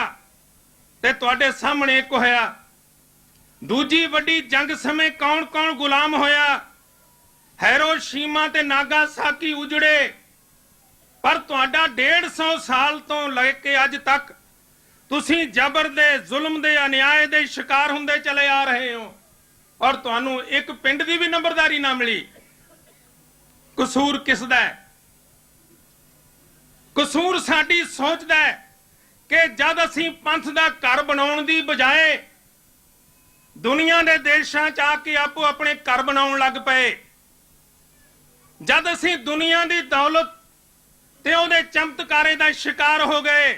ते तुहाडे सामने 1 होया। दूजी वड्डी जंग समय कौन कौन गुलाम होया? हिरोशिमा ते नागासाकी उजड़े, पर तुहाडा 150 साल तो लेके अज तक तुसीं जबर दे, जुल्म दे, अन्याय दे शिकार हुंदे चले आ रहे हो, और तुहानूं एक पिंड दी भी नंबरदारी ना मिली। कसूर किसदा है? कसूर साडी सोच दा है कि जद असीं पंथ दा घर बनाउण दी बजाए दुनिया दे देशां च आके आपो अपने घर बनाउण लग पए, जद असीं दुनिया दी दौलत ते उहदे चमत्कारे दा शिकार हो गए,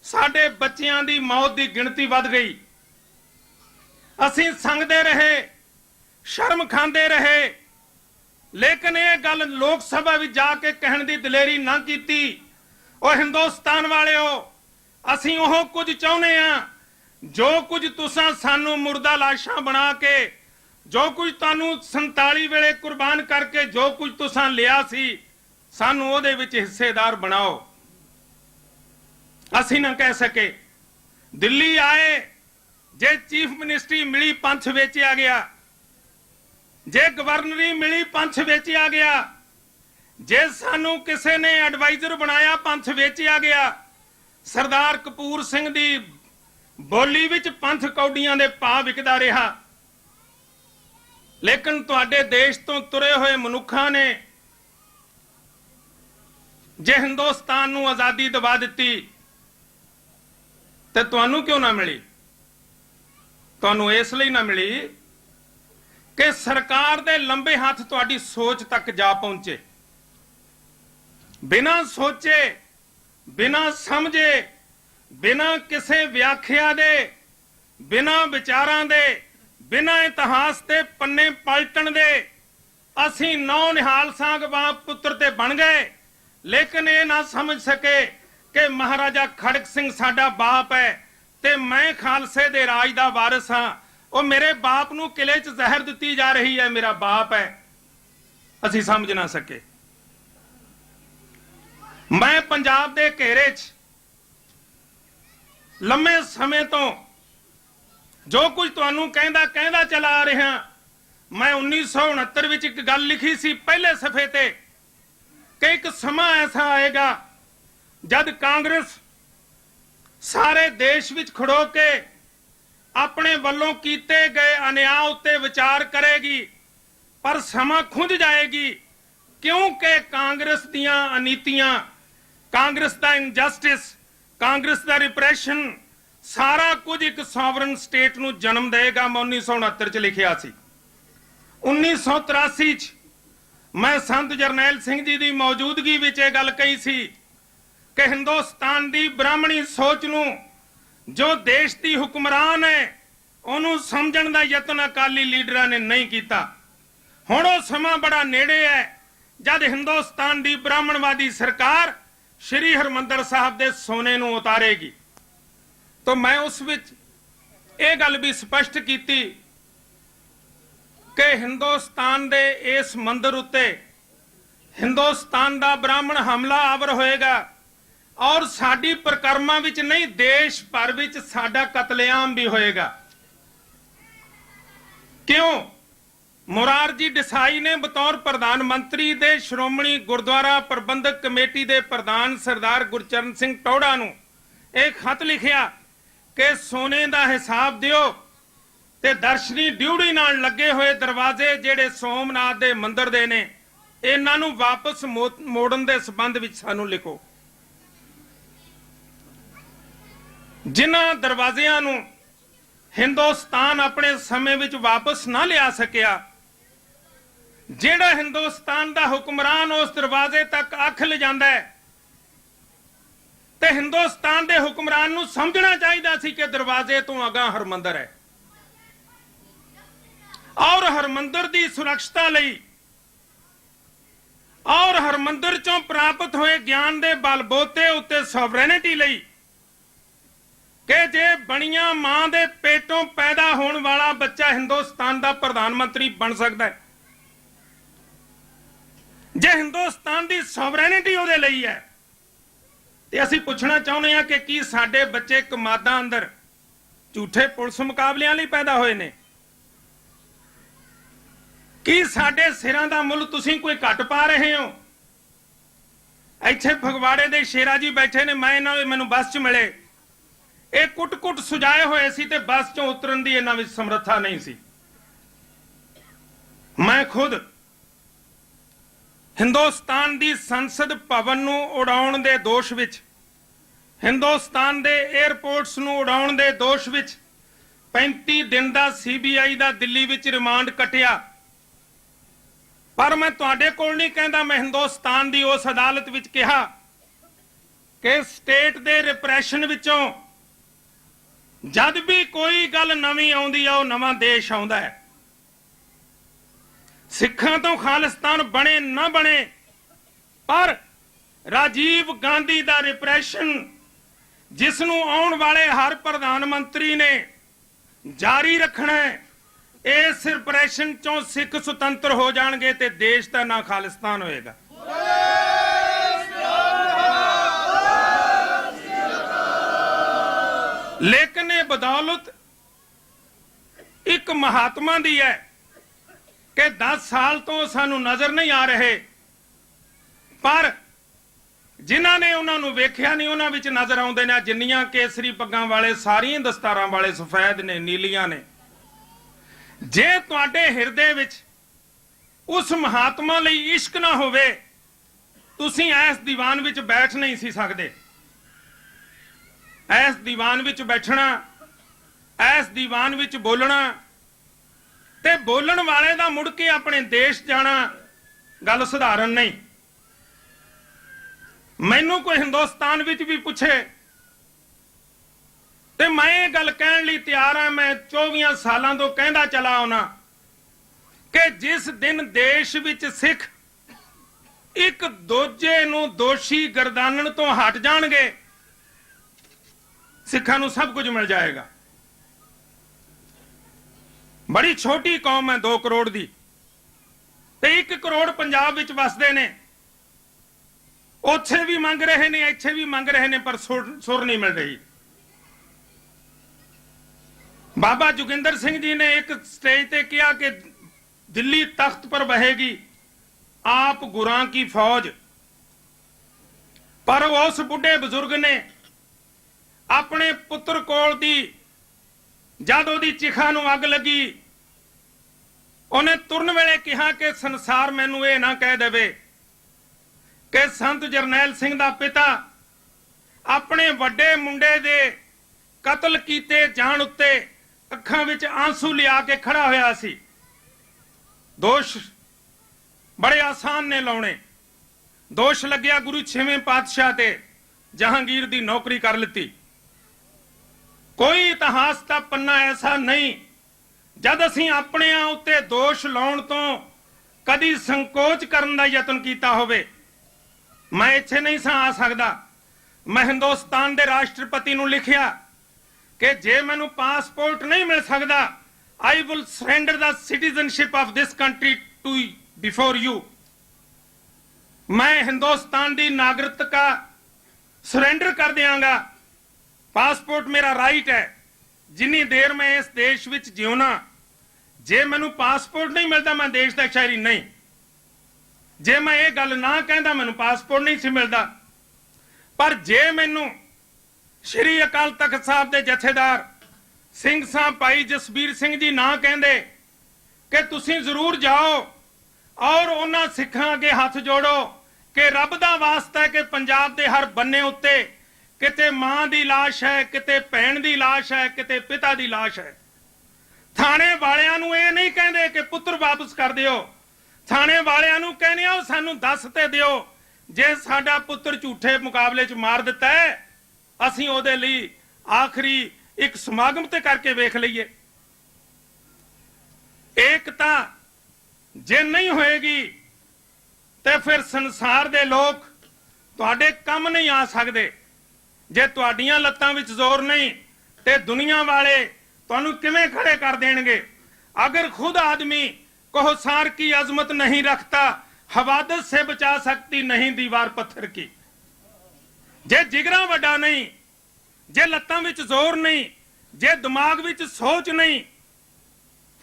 साडे बच्चियां दी मौत दी गिणती वध गई। असीं संगदे रहे, शर्म खांदे रहे, लेकिन यह गल लोक सभा विच जाके कहण दी दलेरी ना कीती। और हिंदुस्तान वाले हो, असीं ओह कुछ चाहुंदे हां जो कुछ तुसां सानू मुर्दा लाशां बना के, जो कुछ तुहानू 47 वेले कुर्बान करके जो कुछ तुसां लिया सी, सानू उहदे विच हिस्सेदार बनाओ। असीं ना कह सके। दिल्ली आए, जे चीफ मिनिस्ट्री मिली पंथ वेचिया गया, जे गवर्नरी मिली पंथ वेचिया गया, जे सानू किसे ने एडवाइजर बनाया पंथ वेचिया गया। सरदार कपूर सिंह दी बोली विच पंथ कौडियां दे भाव विकदा रहा। लेकिन तुहाडे देश तो तुरे हुए मनुखां ने जे हिंदुस्तान नूं आज़ादी दबा दित्ती ते तुहानूं क्यों ना मिली? तुहानूं इस लई ना मिली कि सरकार दे लंबे हथ तुहाडी सोच तक जा पहुंचे। बिना सोचे, बिना समझे, बिना किसी व्याख्या दे, बिना विचारां दे, बिना इतिहास के पन्ने पलटन दे असीं नौ निहाल सांग बाप पुत्र ते बन गए, लेकिन ये ना समझ सके कि महाराजा खड़क सिंह साडा बाप है ते मैं खालसे दे राज दा वारिस हां। वो मेरे बाप नूं किले च जहर दित्ती जा रही है, मेरा बाप है, असीं समझ ना सके। मैं पंजाब दे घेरे च लंबे समय तो जो कुछ तुहानूं कहंदा चला आ रहा। मैं 1969 विच एक गल लिखी सी पहले सफे ते कि एक समा ऐसा आएगा जद कांग्रेस सारे देश विच खड़ो के अपने वल्लों कीते गए अन्याय उत्ते विचार करेगी, पर समा खुंझ जाएगी क्योंकि कांग्रेस दियां अनीतियां, कांग्रेस दा इनजस्टिस, कांग्रेस दा रिप्रेशन सारा कुछ एक सॉवरन स्टेट नूं जन्म देगा। मैं 1969 च लिखिया सी। 1983 च मैं संत जरनैल सिंह जी की मौजूदगी विच यह गल कही सी कि हिंदुस्तान की ब्राह्मणी सोच नूं जो देश की हुक्मरान है उन्हों समझण दा यतन अकाली लीडरां ने नहीं किया। हुण वो समा बड़ा नेड़े है जद हिंदुस्तान की ब्राह्मणवादी सरकार श्री हरमंदर साहब दे सोने नूं उतारेगी। तो मैं उस विच यह गल भी स्पष्ट की कि हिंदुस्तान दे इस मंदिर उत्ते हिंदुस्तान दा ब्राह्मण हमला आवर होएगा और साडी परिक्रमा विच नहीं देश भर विच साडा कतलेआम भी होएगा। क्यों? मुरारजी देसाई ने बतौर प्रधानमंत्री दे श्रोमणी गुरुद्वारा प्रबंधक कमेटी दे प्रधान सरदार गुरचरण सिंह टौड़ा नूं एक खत लिखिया कि सोने दा हिसाब दिओ ते दर्शनी ड्यूटी नाल लगे हुए दरवाजे जेड़े सोमनाथ दे मंदिर दे ने इन्हां नूं वापस मोड़न दे संबंध विच सानूं लिखो। जिन्हां दरवाजियां नूं हिंदुस्तान अपने समय विच वापस ना लिया सकिया, जेड़ा हिंदुस्तान दा हुक्मरान उस दरवाजे तक अख ले जांदा है ते हिंदुस्तान दे हुक्मरान नूं समझना चाहिदा सी कि दरवाजे तो अगां हरमंदर है और हरमंदर की सुरक्षता लई और हरमंदर चों प्राप्त हुए ज्ञान के बलबोते उत्ते सॉवरेनिटी लई कि जे बणिया मां दे पेटों पैदा होने वाला बच्चा हिंदुस्तान का प्रधानमंत्री बन सकता है, जे हिंदुस्तान की सॉवरेनिटी उहदे लई है ते असीं पुछना चाहुंदे हां कि की साडे बच्चे कमादां अंदर झूठे पुलिस मुकाबलियां लई पैदा होए ने? की साडे सिरां दा मुੱਲ तुसीं कोई घट पा रहे हो? इत्थे फगवाड़े दे शेरा जी बैठे ने, मैं इन्हां मैनूं बस च मिले, ये कुट-कुट सुजाए होए सी ते बस चों उतरन दी इन्हां विच समर्था नहीं सी। मैं खुद हिंदुस्तान दी संसद भवन नूं उड़ाउण दे दोष विच, हिंदुस्तान दे एयरपोर्ट्स नूं उड़ाउण दे दोष विच 35 दिन दा CBI दा दिल्ली विच रिमांड कटिया, पर मैं तुहाडे कोल नहीं कहंदा। मैं हिंदुस्तान दी उस अदालत विच कहा कि स्टेट दे रिप्रैशन विचों जद भी कोई गल नवीं आउंदी आ, नवां देश आउंदा है। सिखां तो खालिस्तान बने ना बने, पर राजीव गांधी दा रिप्रैशन जिसनूं आउण वाले हर प्रधानमंत्री ने जारी रखना है, इस रिप्रैशन चों सिख सुतंत्र हो जाणगे ते देश का ना खालिस्तान होएगा। लेकिन ये बदौलत एक महात्मा दी है कि 10 साल तो सानू नजर नहीं आ रहे, पर जिन्हां ने उन्होंने वेख्या नहीं उन्हां विच नजर आउंदे ने। जिन्नियां केसरी पग्गां वाले सारियां दस्तारां वाले सफेद ने, नीलियां ने। जे तुहाडे हिरदे विच उस महात्मा लई इश्क ना होवे ਤੁਸੀਂ ਇਸ ਦੀਵਾਨ ਵਿੱਚ ਬੈਠ ਨਹੀਂ ਸੀ ਸਕਦੇ। ਇਸ ਦੀਵਾਨ ਵਿੱਚ ਬੈਠਣਾ, ਇਸ ਦੀਵਾਨ ਵਿੱਚ ਬੋਲਣਾ ਤੇ ਬੋਲਣ ਵਾਲੇ ਦਾ ਮੁੜ ਕੇ ਆਪਣੇ ਦੇਸ਼ ਜਾਣਾ ਗੱਲ ਸਧਾਰਨ ਨਹੀਂ। ਮੈਨੂੰ ਕੋਈ ਹਿੰਦੁਸਤਾਨ ਵਿੱਚ ਵੀ ਪੁੱਛੇ ਤੇ ਮੈਂ ਇਹ ਗੱਲ ਕਹਿਣ ਲਈ ਤਿਆਰ ਹਾਂ। ਮੈਂ 24 ਸਾਲਾਂ ਤੋਂ ਕਹਿੰਦਾ ਚਲਾ ਆਉਣਾ ਕਿ ਜਿਸ ਦਿਨ ਦੇਸ਼ ਵਿੱਚ ਸਿੱਖ ਇੱਕ ਦੂਜੇ ਨੂੰ ਦੋਸ਼ੀ ਗਰਦਾਨਣ ਤੋਂ ਹਟ ਜਾਣਗੇ, ਸਿੱਖਾਂ ਨੂੰ ਸਭ ਕੁਝ ਮਿਲ ਜਾਏਗਾ। ਬੜੀ ਛੋਟੀ ਕੌਮ ਹੈ 2 ਕਰੋੜ ਦੀ, ਤੇ 1 ਕਰੋੜ ਪੰਜਾਬ ਵਿੱਚ ਵਸਦੇ ਨੇ। ਉੱਥੇ ਵੀ ਮੰਗ ਰਹੇ ਨੇ, ਇੱਥੇ ਵੀ ਮੰਗ ਰਹੇ ਨੇ, ਪਰ ਸੁਰ ਨਹੀਂ ਮਿਲ ਰਹੀ। ਬਾਬਾ ਜੋਗਿੰਦਰ ਸਿੰਘ ਜੀ ਨੇ ਇੱਕ ਸਟੇਜ ਤੇ ਕਿਹਾ ਕਿ ਦਿੱਲੀ ਤਖਤ ਪਰ ਬਹੇਗੀ ਆਪ ਗੁਰਾਂ ਕੀ ਫੌਜ, ਪਰ ਉਸ ਬੁੱਢੇ ਬਜ਼ੁਰਗ ਨੇ ਆਪਣੇ ਪੁੱਤਰ ਕੋਲ ਦੀ ਜਦ ਉਹਦੀ ਚਿਖਾ ਨੂੰ ਅੱਗ ਲੱਗੀ, ਉਹਨੇ ਤੁਰਨ ਵੇਲੇ ਕਿਹਾ ਕਿ ਸੰਸਾਰ ਮੈਨੂੰ ਇਹ ਨਾ ਕਹਿ ਦੇਵੇ ਕਿ ਸੰਤ ਜਰਨੈਲ ਸਿੰਘ ਦਾ ਪਿਤਾ ਆਪਣੇ ਵੱਡੇ ਮੁੰਡੇ ਦੇ ਕਤਲ ਕੀਤੇ ਜਾਣ ਉੱਤੇ ਅੱਖਾਂ ਵਿੱਚ ਆਂਸੂ ਲਿਆ ਕੇ ਖੜਾ ਹੋਇਆ ਸੀ। ਦੋਸ਼ ਬੜੇ ਆਸਾਨ ਨੇ ਲਾਉਣੇ। ਦੋਸ਼ ਲੱਗਿਆ ਗੁਰੂ 6ਵੇਂ ਪਾਤਸ਼ਾਹ ਤੇ, ਜਹਾਂਗੀਰ ਦੀ ਨੌਕਰੀ ਕਰ ਲਿੱਤੀ। ਕੋਈ ਇਤਿਹਾਸ ਦਾ ਪੰਨਾ ਐਸਾ ਨਹੀਂ ਜਦ ਅਸੀਂ ਆਪਣਿਆਂ ਉੱਤੇ ਦੋਸ਼ ਲਾਉਣ ਤੋਂ ਕਦੀ ਸੰਕੋਚ ਕਰਨ ਦਾ ਯਤਨ ਕੀਤਾ ਹੋਵੇ। ਮੈਂ ਇੱਥੇ ਨਹੀਂ ਸਾਂ ਆ ਸਕਦਾ। ਮੈਂ ਹਿੰਦੁਸਤਾਨ ਦੇ ਰਾਸ਼ਟਰਪਤੀ ਨੂੰ ਲਿਖਿਆ ਕਿ ਜੇ ਮੈਨੂੰ ਪਾਸਪੋਰਟ ਨਹੀਂ ਮਿਲ ਸਕਦਾ, I will surrender the citizenship of this country to before you। मैं हिंदुस्तान की नागरिकता सरेंडर कर दियांगा। पासपोर्ट मेरा राइट है। जिन्नी देर मैं इस देश विच जिउना, जे मैनू पासपोर्ट नहीं मिलता मैं देश का शहरी नहीं। जे मैं ये गल ना कहता मैनू पासपोर्ट नहीं सी मिलता। पर जे मैनू श्री अकाल तख्त साहब के जथेदार ਸਿੰਘ ਸਾਹਿਬ ਭਾਈ ਜਸਬੀਰ ਸਿੰਘ ਜੀ ਨਾ ਕਹਿੰਦੇ ਕਿ ਤੁਸੀਂ ਜ਼ਰੂਰ ਜਾਓ ਔਰ ਉਹਨਾਂ ਸਿੱਖਾਂ ਅੱਗੇ ਹੱਥ ਜੋੜੋ ਕਿ ਰੱਬ ਦਾ ਵਾਸਤਾ ਹੈ ਕਿ ਪੰਜਾਬ ਦੇ ਹਰ ਬੰਨੇ ਉੱਤੇ ਕਿਤੇ ਮਾਂ ਦੀ ਲਾਸ਼ ਹੈ, ਕਿਤੇ ਭੈਣ ਦੀ ਲਾਸ਼ ਹੈ, ਕਿਤੇ ਪਿਤਾ ਦੀ ਲਾਸ਼ ਹੈ। ਥਾਣੇ ਵਾਲਿਆਂ ਨੂੰ ਇਹ ਨਹੀਂ ਕਹਿੰਦੇ ਕਿ ਪੁੱਤਰ ਵਾਪਸ ਕਰ ਦਿਓ। ਥਾਣੇ ਵਾਲਿਆਂ ਨੂੰ ਕਹਿੰਦੇ ਆ ਸਾਨੂੰ ਦੱਸ ਤੇ ਦਿਓ ਜੇ ਸਾਡਾ ਪੁੱਤਰ ਝੂਠੇ ਮੁਕਾਬਲੇ 'ਚ ਮਾਰ ਦਿੱਤਾ ਹੈ, ਅਸੀਂ ਉਹਦੇ ਲਈ ਆਖਰੀ ਇੱਕ ਸਮਾਗਮ ਤੇ ਕਰਕੇ ਵੇਖ ਲਈਏ। ਏਕਤਾ ਜੇ ਨਹੀਂ ਹੋਏਗੀ ਤੇ ਫਿਰ ਸੰਸਾਰ ਦੇ ਲੋਕ ਤੁਹਾਡੇ ਕੰਮ ਨਹੀਂ ਆ ਸਕਦੇ। ਜੇ ਤੁਹਾਡੀਆਂ ਲੱਤਾਂ ਵਿੱਚ ਜ਼ੋਰ ਨਹੀਂ ਤੇ ਦੁਨੀਆ ਵਾਲੇ ਤੁਹਾਨੂੰ ਕਿਵੇਂ ਖੜੇ ਕਰ ਦੇਣਗੇ। अगर खुद आदमी कोहसार की अजमत नहीं रखता, हवादत से बचा सकती नहीं दीवार पत्थर की। जे जिगरा वड्डा नहीं, जे लत्तां विच जोर नहीं, जे दिमाग विच सोच नहीं,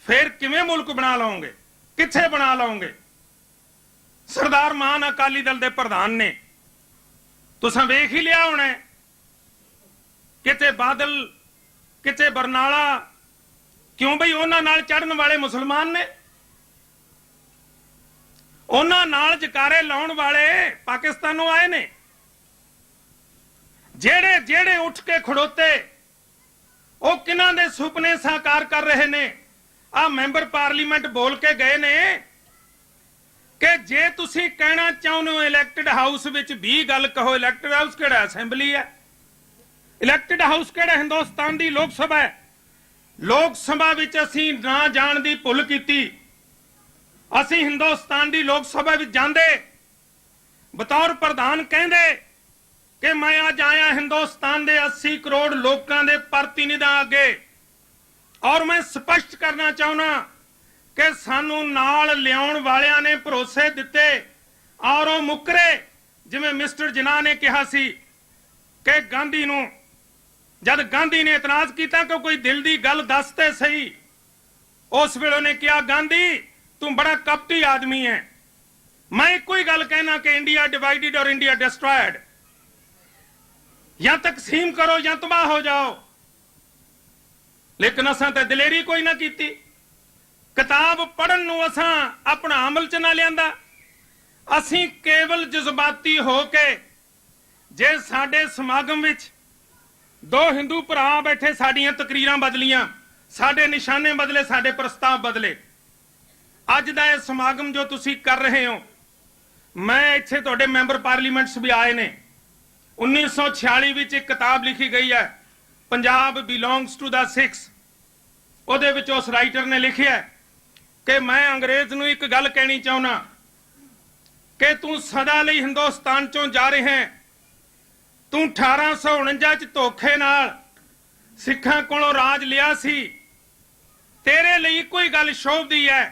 फिर किवें मुल्क बना लओगे, किथे बना लओगे। सरदार मान अकाली दल दे प्रधान ने तुसां वेख ही लिया होना, किते बादल किते बरनाला, क्यों बई उन्हां नाल चढ़न वाले मुसलमान ने, उन्हां नाल जकारे लाउण वाले पाकिस्तानों आए ने। जेड़े जेड़े उठ के खड़ोते वो किन्हां दे सुपने साकार कर रहे ने। आ मैंबर पार्लीमेंट बोल के गए ने कि जे तुसी कहना चाहुंदे हो इलैक्टेड हाउस विच भी गल कहो। इलैक्टेड हाउस किहड़ा असैंबली है, इलैक्टेड हाउस किहड़ा हिंदुस्तान दी लोक सभा है। लोक सभा विच असीं ना जाण दी भुल कीती। असीं हिंदुस्तान दी लोक सभा विच जांदे बतौर प्रधान कहंदे कि मैं अज आया हिंदुस्तान दे 80 करोड़ लोगों के प्रतिनिधियों अगे और मैं स्पष्ट करना चाहना कि सानू नाल लियाउण वालियां ने भरोसे दिते और वो मुकरे। जिवें मिस्टर जिन्ना ने कहा सी कि गांधी नू जद गांधी ने इतराज किया कि कोई दिल की गल दस ते सही, उस वेले ने कहा गांधी तू बड़ा कपटी आदमी है। मैं एक ही गल कहना कि इंडिया डिवाइडेड और इंडिया डिस्ट्रॉयड, या तकसीम करो या तबाह हो जाओ। लेकिन असां ते दिलेरी कोई ना की। किताब पढ़न नूं असां अपना अमल च ना लियांदा। ਅਸੀਂ ਕੇਵਲ ਜਜ਼ਬਾਤੀ ਹੋ ਕੇ ਜੇ ਸਾਡੇ ਸਮਾਗਮ ਵਿੱਚ ਦੋ ਹਿੰਦੂ ਭਰਾ ਬੈਠੇ ਸਾਡੀਆਂ ਤਕਰੀਰਾਂ ਬਦਲੀਆਂ, ਸਾਡੇ ਨਿਸ਼ਾਨੇ ਬਦਲੇ, ਸਾਡੇ ਪ੍ਰਸਤਾਵ ਬਦਲੇ। ਅੱਜ ਦਾ ਇਹ ਸਮਾਗਮ ਜੋ ਤੁਸੀਂ ਕਰ ਰਹੇ ਹੋ, ਮੈਂ ਇੱਥੇ ਤੁਹਾਡੇ ਮੈਂਬਰ ਪਾਰਲੀਮੈਂਟਸ ਵੀ ਆਏ ਨੇ। 1946 ਵਿੱਚ ਇੱਕ ਕਿਤਾਬ ਲਿਖੀ ਗਈ ਹੈ, Punjab belongs to the Sikhs. ਉਹਦੇ ਵਿੱਚ ਉਸ ਰਾਈਟਰ ਨੇ ਲਿਖਿਆ ਕਿ ਮੈਂ ਅੰਗਰੇਜ਼ ਨੂੰ ਇੱਕ ਗੱਲ ਕਹਿਣੀ ਚਾਹੁੰਦਾ ਕਿ ਤੂੰ ਸਦਾ ਲਈ ਹਿੰਦੁਸਤਾਨ ਚੋਂ ਜਾ ਰਿਹਾ ਹੈ। ਤੂੰ 1849 ਚ ਧੋਖੇ ਨਾਲ ਸਿੱਖਾਂ ਕੋਲੋਂ ਰਾਜ ਲਿਆ ਸੀ। ਤੇਰੇ ਲਈ ਕੋਈ ਗੱਲ ਸ਼ੋਭਦੀ ਹੈ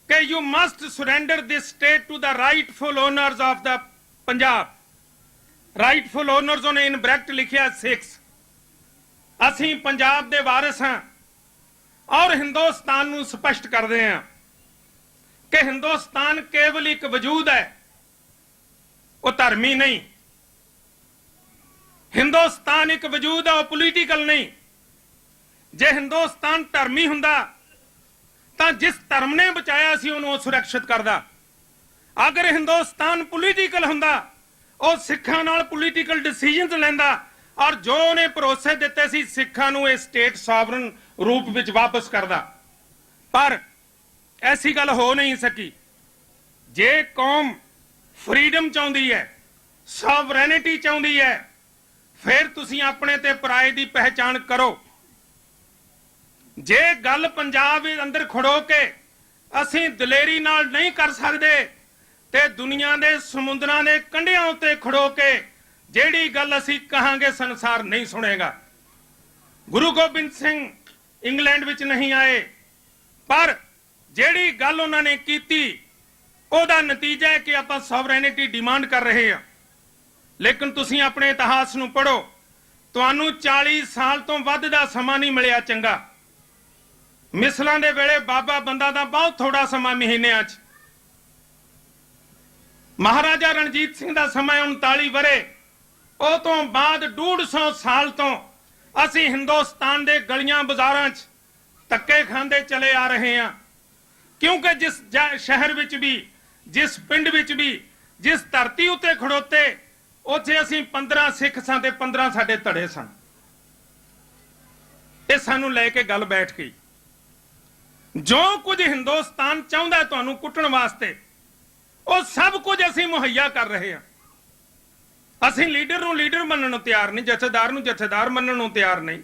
ਕਿ you must surrender this state to the rightful owners of the Punjab. Rightful owners ਉਹਨੇ ਇਨ ਬ੍ਰੈਕਟ ਲਿਖਿਆ 6। ਅਸੀਂ ਪੰਜਾਬ ਦੇ ਵਾਰਿਸ ਹਾਂ ਔਰ ਹਿੰਦੁਸਤਾਨ ਨੂੰ ਸਪਸ਼ਟ ਕਰਦੇ ਹਾਂ ਕਿ ਹਿੰਦੁਸਤਾਨ ਕੇਵਲ ਇੱਕ ਵਜੂਦ ਹੈ, ਉਹ ਧਰਮੀ ਨਹੀਂ। ਹਿੰਦੁਸਤਾਨ ਇੱਕ ਵਜੂਦ ਹੈ, ਉਹ ਪੋਲੀਟੀਕਲ ਨਹੀਂ। ਜੇ ਹਿੰਦੁਸਤਾਨ ਧਰਮੀ ਹੁੰਦਾ ਤਾਂ ਜਿਸ ਧਰਮ ਨੇ ਬਚਾਇਆ ਸੀ ਉਹਨੂੰ ਉਹ ਸੁਰੱਖਿਅਤ ਕਰਦਾ। ਅਗਰ ਹਿੰਦੁਸਤਾਨ ਪੋਲੀਟੀਕਲ ਹੁੰਦਾ, ਉਹ ਸਿੱਖਾਂ ਨਾਲ ਪੋਲੀਟੀਕਲ ਡਿਸੀਜਨਸ ਲੈਂਦਾ ਔਰ ਜੋ ਉਹਨੇ ਭਰੋਸੇ ਦਿੱਤੇ ਸੀ ਸਿੱਖਾਂ ਨੂੰ ਇਹ ਸਟੇਟ ਸੋਵਰਨ ਰੂਪ ਵਿੱਚ ਵਾਪਸ ਕਰਦਾ। ਪਰ ਐਸੀ ਗੱਲ ਹੋ ਨਹੀਂ ਸਕੀ। ਜੇ ਕੌਮ ਫਰੀडम ਚਾਹੁੰਦੀ ਹੈ, ਸੋਵਰੈਨਿਟੀ ਚਾਹੁੰਦੀ ਹੈ, ਫਿਰ ਤੁਸੀਂ ਆਪਣੇ ਤੇ ਪਰਾਏ ਦੀ ਪਹਿਚਾਣ ਕਰੋ। ਜੇ ਗੱਲ ਪੰਜਾਬ ਦੇ ਅੰਦਰ ਖੜੋ ਕੇ ਅਸੀਂ ਦਲੇਰੀ ਨਾਲ ਨਹੀਂ ਕਰ ਸਕਦੇ ਤੇ ਦੁਨੀਆ ਦੇ ਸਮੁੰਦਰਾਂ ਦੇ ਕੰਢਿਆਂ ਉੱਤੇ ਖੜੋ ਕੇ ਜਿਹੜੀ ਗੱਲ ਅਸੀਂ ਕਹਾਂਗੇ ਸੰਸਾਰ ਨਹੀਂ ਸੁਣੇਗਾ। ਗੁਰੂ ਗੋਬਿੰਦ ਸਿੰਘ ਇੰਗਲੈਂਡ ਵਿੱਚ ਨਹੀਂ ਆਏ, ਪਰ ਜਿਹੜੀ ਗੱਲ ਉਹਨਾਂ ਨੇ ਕੀਤੀ ਉਹਦਾ ਨਤੀਜਾ ਹੈ ਕਿ ਆਪਾਂ ਸੋਵਰੈਨਿਟੀ ਡਿਮਾਂਡ ਕਰ ਰਹੇ ਹਾਂ। ਲੇਕਿਨ ਤੁਸੀਂ ਆਪਣੇ ਇਤਿਹਾਸ ਨੂੰ ਪੜ੍ਹੋ, ਤੁਹਾਨੂੰ 40 ਸਾਲ ਤੋਂ ਵੱਧ ਦਾ ਸਮਾਂ ਨਹੀਂ ਮਿਲਿਆ ਚੰਗਾ। ਮਿਸਲਾਂ ਦੇ ਵੇਲੇ ਬਾਬਾ ਬੰਦਾ ਦਾ ਬਹੁਤ ਥੋੜਾ ਸਮਾਂ ਮਹੀਨਿਆਂ 'ਚ। ਮਹਾਰਾਜਾ ਰਣਜੀਤ ਸਿੰਘ ਦਾ ਸਮਾਂ 39 ਵਰੇ। ਉਹ ਤੋਂ ਬਾਅਦ 150 ਸਾਲ ਤੋਂ ਅਸੀਂ ਹਿੰਦੁਸਤਾਨ ਦੇ ਗਲੀਆਂ ਬਾਜ਼ਾਰਾਂ 'ਚ ਧੱਕੇ ਖਾਂਦੇ ਚਲੇ ਆ ਰਹੇ ਹਾਂ, ਕਿਉਂਕਿ ਜਿਸ ਸ਼ਹਿਰ ਵਿੱਚ ਵੀ, ਜਿਸ ਪਿੰਡ ਵਿੱਚ ਵੀ, ਜਿਸ ਧਰਤੀ ਉੱਤੇ ਖੜੋਤੇ, ਉੱਥੇ ਅਸੀਂ 15 ਸਿੱਖ ਸਾਂ ਤੇ 15 ਸਾਡੇ ਧੜੇ ਸਨ। ਇਹ ਸਾਨੂੰ ਲੈ ਕੇ ਗੱਲ ਬੈਠ ਗਈ। ਜੋ ਕੁਝ ਹਿੰਦੁਸਤਾਨ ਚਾਹੁੰਦਾ ਤੁਹਾਨੂੰ ਕੁੱਟਣ ਵਾਸਤੇ, ਉਹ ਸਭ ਕੁਝ ਅਸੀਂ ਮੁਹੱਈਆ ਕਰ ਰਹੇ ਹਾਂ। ਅਸੀਂ ਲੀਡਰ ਨੂੰ ਲੀਡਰ ਮੰਨਣ ਨੂੰ ਤਿਆਰ ਨਹੀਂ, ਜਥੇਦਾਰ ਨੂੰ ਜਥੇਦਾਰ ਮੰਨਣ ਨੂੰ ਤਿਆਰ ਨਹੀਂ।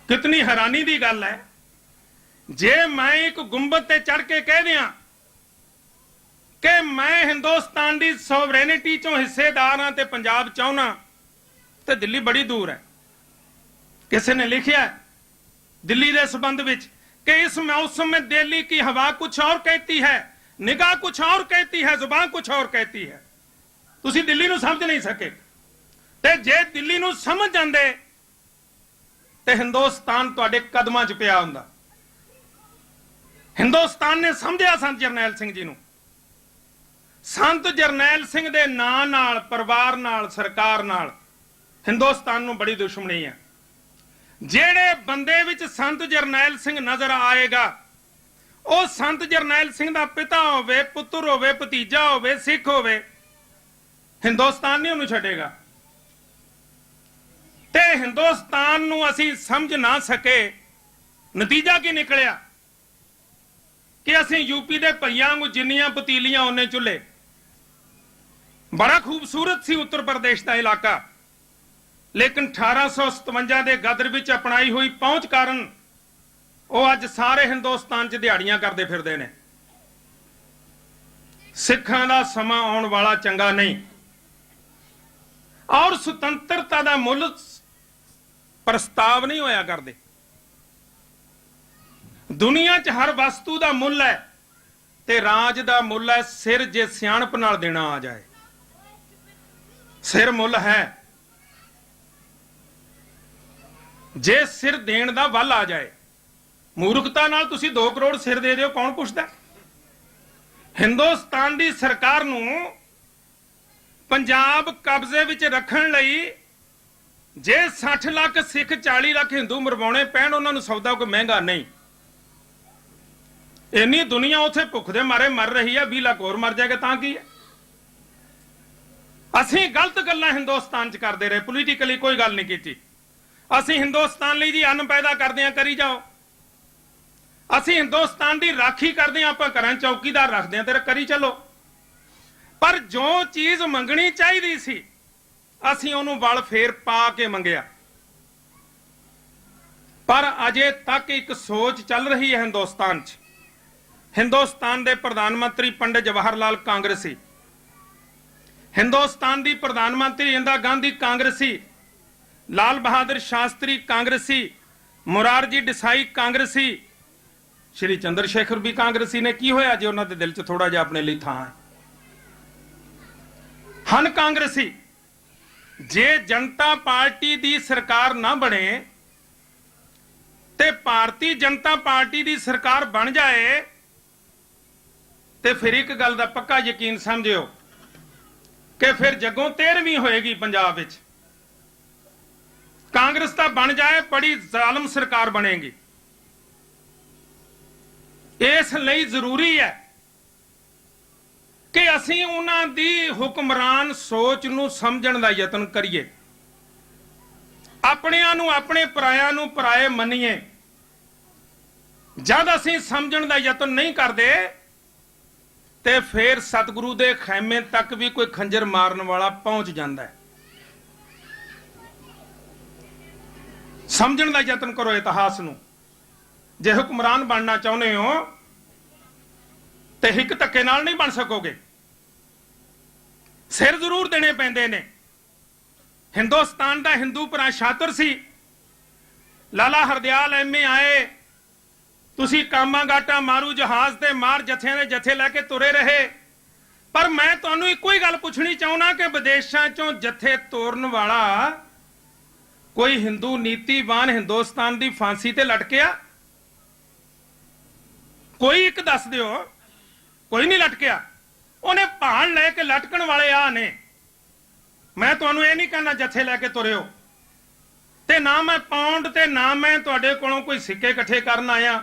ਕਿਤਨੀ ਹੈਰਾਨੀ ਦੀ ਗੱਲ ਹੈ, ਜੇ ਮੈਂ ਇੱਕ ਗੁੰਬਦ ਤੇ ਚੜ ਕੇ ਕਹਿ ਦਿਆਂ ਕਿ ਮੈਂ ਹਿੰਦੁਸਤਾਨ ਦੀ ਸੋਵਰੈਨਿਟੀ ਚੋਂ ਹਿੱਸੇਦਾਰ ਹਾਂ ਤੇ ਪੰਜਾਬ ਚਾਹੁੰਨਾ, ਤੇ ਦਿੱਲੀ ਬੜੀ ਦੂਰ ਹੈ। ਕਿਸੇ ਨੇ ਲਿਖਿਆ ਦਿੱਲੀ ਦੇ ਸੰਬੰਧ ਵਿੱਚ कि इस मौसम में दिल्ली की हवा कुछ और कहती है, निगाह कुछ और कहती है, जुबान कुछ और कहती है। तुसी दिल्ली नूं समझ नहीं सके, ते जे दिल्ली नूं समझ जांदे ते हिंदुस्तान तुहाडे कदमां 'च पिया हुंदा। हिंदुस्तान ने समझिया संत जरनैल सिंह जी नूं। संत जरनैल सिंह दे नां नाल, परिवार नाल, सरकार नाल हिंदुस्तान नूं बड़ी दुश्मनी है। ਜਿਹੜੇ ਬੰਦੇ ਵਿੱਚ ਸੰਤ ਜਰਨੈਲ ਸਿੰਘ ਨਜ਼ਰ ਆਏਗਾ, ਉਹ ਸੰਤ ਜਰਨੈਲ ਸਿੰਘ ਦਾ ਪਿਤਾ ਹੋਵੇ, ਪੁੱਤਰ ਹੋਵੇ, ਭਤੀਜਾ ਹੋਵੇ, ਸਿੱਖ ਹੋਵੇ, ਹਿੰਦੁਸਤਾਨ ਨਹੀਂ ਉਹਨੂੰ ਛੱਡੇਗਾ। ਤੇ ਹਿੰਦੁਸਤਾਨ ਨੂੰ ਅਸੀਂ ਸਮਝ ਨਾ ਸਕੇ, ਨਤੀਜਾ ਕੀ ਨਿਕਲਿਆ ਕਿ ਅਸੀਂ ਯੂਪੀ ਦੇ ਭਈਆਂ ਨੂੰ ਜਿੰਨੀਆਂ ਪਤੀਲੀਆਂ ਉਹਨੇ ਚੁੱਲ੍ਹੇ। ਬੜਾ ਖੂਬਸੂਰਤ ਸੀ ਉੱਤਰ ਪ੍ਰਦੇਸ਼ ਦਾ ਇਲਾਕਾ, ਲੇਕਿਨ 1857 ਦੇ ਗਦਰ ਵਿੱਚ ਅਪਣਾਈ ਹੋਈ ਪਹੁੰਚ ਕਾਰਨ ਉਹ ਅੱਜ ਸਾਰੇ ਹਿੰਦੁਸਤਾਨ 'ਚ ਦਿਹਾੜੀਆਂ ਕਰਦੇ ਫਿਰਦੇ ਨੇ। ਸਿੱਖਾਂ ਦਾ ਸਮਾਂ ਆਉਣ ਵਾਲਾ ਚੰਗਾ ਨਹੀਂ, ਔਰ ਸੁਤੰਤਰਤਾ ਦਾ ਮੁੱਲ ਪ੍ਰਸਤਾਵ ਨਹੀਂ ਹੋਇਆ ਕਰਦੇ। ਦੁਨੀਆ 'ਚ ਹਰ ਵਸਤੂ ਦਾ ਮੁੱਲ ਹੈ ਤੇ ਰਾਜ ਦਾ ਮੁੱਲ ਹੈ ਸਿਰ, ਜੇ ਸਿਆਣਪ ਨਾਲ ਦੇਣਾ ਆ ਜਾਏ। ਸਿਰ ਮੁੱਲ ਹੈ, ਜੇ ਸਿਰ ਦੇਣ ਦਾ ਵੱਲ ਆ ਜਾਏ। ਮੂਰਖਤਾ ਨਾਲ ਤੁਸੀਂ 2 ਕਰੋੜ ਸਿਰ ਦੇ ਦਿਓ, ਕੌਣ ਪੁੱਛਦਾ? ਹਿੰਦੁਸਤਾਨ ਦੀ ਸਰਕਾਰ ਨੂੰ ਪੰਜਾਬ ਕਬਜ਼ੇ ਵਿੱਚ ਰੱਖਣ ਲਈ ਜੇ 60 ਲੱਖ ਸਿੱਖ 40 ਲੱਖ ਹਿੰਦੂ ਮਰਵਾਉਣੇ ਪੈਣ, ਉਹਨਾਂ ਨੂੰ ਸੌਦਾ ਕੋਈ ਮਹਿੰਗਾ ਨਹੀਂ। ਇੰਨੀ ਦੁਨੀਆ ਉੱਥੇ ਭੁੱਖ ਦੇ ਮਾਰੇ ਮਰ ਰਹੀ ਹੈ, 20 ਲੱਖ ਹੋਰ ਮਰ ਜਾਏਗਾ ਤਾਂ ਕੀ ਹੈ। ਅਸੀਂ ਗਲਤ ਗੱਲਾਂ ਹਿੰਦੁਸਤਾਨ 'ਚ ਕਰਦੇ ਰਹੇ, ਪੋਲੀਟੀਕਲੀ ਕੋਈ ਗੱਲ ਨਹੀਂ ਕੀਤੀ। ਅਸੀਂ ਹਿੰਦੁਸਤਾਨ ਲਈ ਜੀ ਅੰਨ ਪੈਦਾ ਕਰਦੇ ਹਾਂ, ਕਰੀ ਜਾਓ। ਅਸੀਂ ਹਿੰਦੁਸਤਾਨ ਦੀ ਰਾਖੀ ਕਰਦੇ ਹਾਂ, ਆਪਾਂ ਘਰਾਂ ਚੌਕੀਦਾਰ ਰੱਖਦੇ ਹਾਂ, ਤੇ ਕਰੀ ਚੱਲੋ। ਪਰ ਜੋ ਚੀਜ਼ ਮੰਗਣੀ ਚਾਹੀਦੀ ਸੀ ਅਸੀਂ ਉਹਨੂੰ ਵਲ ਫੇਰ ਪਾ ਕੇ ਮੰਗਿਆ। ਪਰ ਅਜੇ ਤੱਕ ਇੱਕ ਸੋਚ ਚੱਲ ਰਹੀ ਹੈ ਹਿੰਦੁਸਤਾਨ 'ਚ। ਹਿੰਦੁਸਤਾਨ ਦੇ ਪ੍ਰਧਾਨ ਮੰਤਰੀ ਪੰਡਿਤ ਜਵਾਹਰ ਲਾਲ ਕਾਂਗਰਸੀ, ਹਿੰਦੁਸਤਾਨ ਦੀ ਪ੍ਰਧਾਨ ਮੰਤਰੀ ਇੰਦਰਾ ਗਾਂਧੀ ਕਾਂਗਰਸੀ, ਲਾਲ ਬਹਾਦਰ ਸ਼ਾਸਤਰੀ ਕਾਂਗਰਸੀ, ਮੁਰਾਰਜੀ ਦੇਸਾਈ ਕਾਂਗਰਸੀ, ਸ਼੍ਰੀ ਚੰਦਰ ਸ਼ੇਖਰ ਵੀ ਕਾਂਗਰਸੀ ਨੇ। ਕੀ ਹੋਇਆ ਜੇ ਉਹਨਾਂ ਦੇ ਦਿਲ 'ਚ ਥੋੜਾ ਜਿਹਾ ਆਪਣੇ ਲਈ ਥਾਂ ਹੈ? ਹਨ ਕਾਂਗਰਸੀ। ਜੇ ਜਨਤਾ ਪਾਰਟੀ ਦੀ ਸਰਕਾਰ ਨਾ ਬਣੇ ਤੇ ਭਾਰਤੀ ਜਨਤਾ ਪਾਰਟੀ ਦੀ ਸਰਕਾਰ ਬਣ ਜਾਏ ਤੇ ਫਿਰ ਇੱਕ ਗੱਲ ਦਾ ਪੱਕਾ ਯਕੀਨ ਸਮਝਿਓ ਕਿ ਫਿਰ ਜੱਗੋਂ 13ਵੀਂ ਹੋਏਗੀ ਪੰਜਾਬ ਵਿੱਚ। ਕਾਂਗਰਸ ਤਾਂ ਬਣ ਜਾਏ, ਬੜੀ ਜ਼ਾਲਮ ਸਰਕਾਰ ਬਣੇਗੀ। ਇਸ ਲਈ ਜ਼ਰੂਰੀ ਹੈ ਕਿ ਅਸੀਂ ਉਹਨਾਂ ਦੀ ਹੁਕਮਰਾਨ ਸੋਚ ਨੂੰ ਸਮਝਣ ਦਾ ਯਤਨ ਕਰੀਏ, ਆਪਣਿਆਂ ਨੂੰ ਆਪਣੇ, ਪਰਾਇਆਂ ਨੂੰ ਪਰਾਏ ਮੰਨੀਏ। ਜਦ ਅਸੀਂ ਸਮਝਣ ਦਾ ਯਤਨ ਨਹੀਂ ਕਰਦੇ ਤੇ ਫਿਰ ਸਤਿਗੁਰੂ ਦੇ ਖੈਮੇ ਤੱਕ ਵੀ ਕੋਈ ਖੰਜਰ ਮਾਰਨ ਵਾਲਾ ਪਹੁੰਚ ਜਾਂਦਾ ਹੈ। ਸਮਝਣ ਦਾ ਯਤਨ ਕਰੋ ਇਤਿਹਾਸ ਨੂੰ। ਜੇ ਹੁਕਮਰਾਨ ਬਣਨਾ ਚਾਹੁੰਦੇ ਹੋ ਤੇ ਇੱਕ ਧੱਕੇ ਨਾਲ ਨਹੀਂ ਬਣ ਸਕੋਗੇ, ਸਿਰ ਜ਼ਰੂਰ ਦੇਣੇ ਪੈਂਦੇ ਨੇ। ਹਿੰਦੁਸਤਾਨ ਦਾ ਹਿੰਦੂ ਭਰਾ ਸ਼ਾਤਰ ਸੀ, ਲਾਲਾ ਹਰਦਿਆਲ ਐਮਏ ਆਏ, ਤੁਸੀਂ ਕਾਮਾ ਗਾਟਾ ਮਾਰੂ ਜਹਾਜ਼ ਤੇ ਮਾਰ ਜਥਿਆਂ ਦੇ ਜਥੇ ਲੈ ਕੇ ਤੁਰੇ ਰਹੇ। ਪਰ ਮੈਂ ਤੁਹਾਨੂੰ ਇੱਕੋ ਹੀ ਗੱਲ ਪੁੱਛਣੀ ਚਾਹੁੰਦਾ ਕਿ ਵਿਦੇਸ਼ਾਂ ਚੋਂ ਜਥੇ ਤੋਰਨ ਵਾਲਾ ਕੋਈ ਹਿੰਦੂ ਨੀਤੀਵਾਨ ਹਿੰਦੁਸਤਾਨ ਦੀ ਫਾਂਸੀ ਤੇ ਲਟਕਿਆ? ਕੋਈ ਇੱਕ ਦੱਸ ਦਿਓ। ਕੋਈ ਨਹੀਂ ਲਟਕਿਆ। ਉਹਨੇ ਭਾਣ ਲੈ ਕੇ ਲਟਕਣ ਵਾਲੇ ਆ ਨੇ। ਮੈਂ ਤੁਹਾਨੂੰ ਇਹ ਨਹੀਂ ਕਹਿਣਾ ਜਥੇ ਲੈ ਕੇ ਤੁਰਿਓ, ਤੇ ਨਾ ਮੈਂ ਪੌਂਡ ਤੇ ਨਾ ਮੈਂ ਤੁਹਾਡੇ ਕੋਲੋਂ ਕੋਈ ਸਿੱਕੇ ਇਕੱਠੇ ਕਰਨ ਆਇਆ।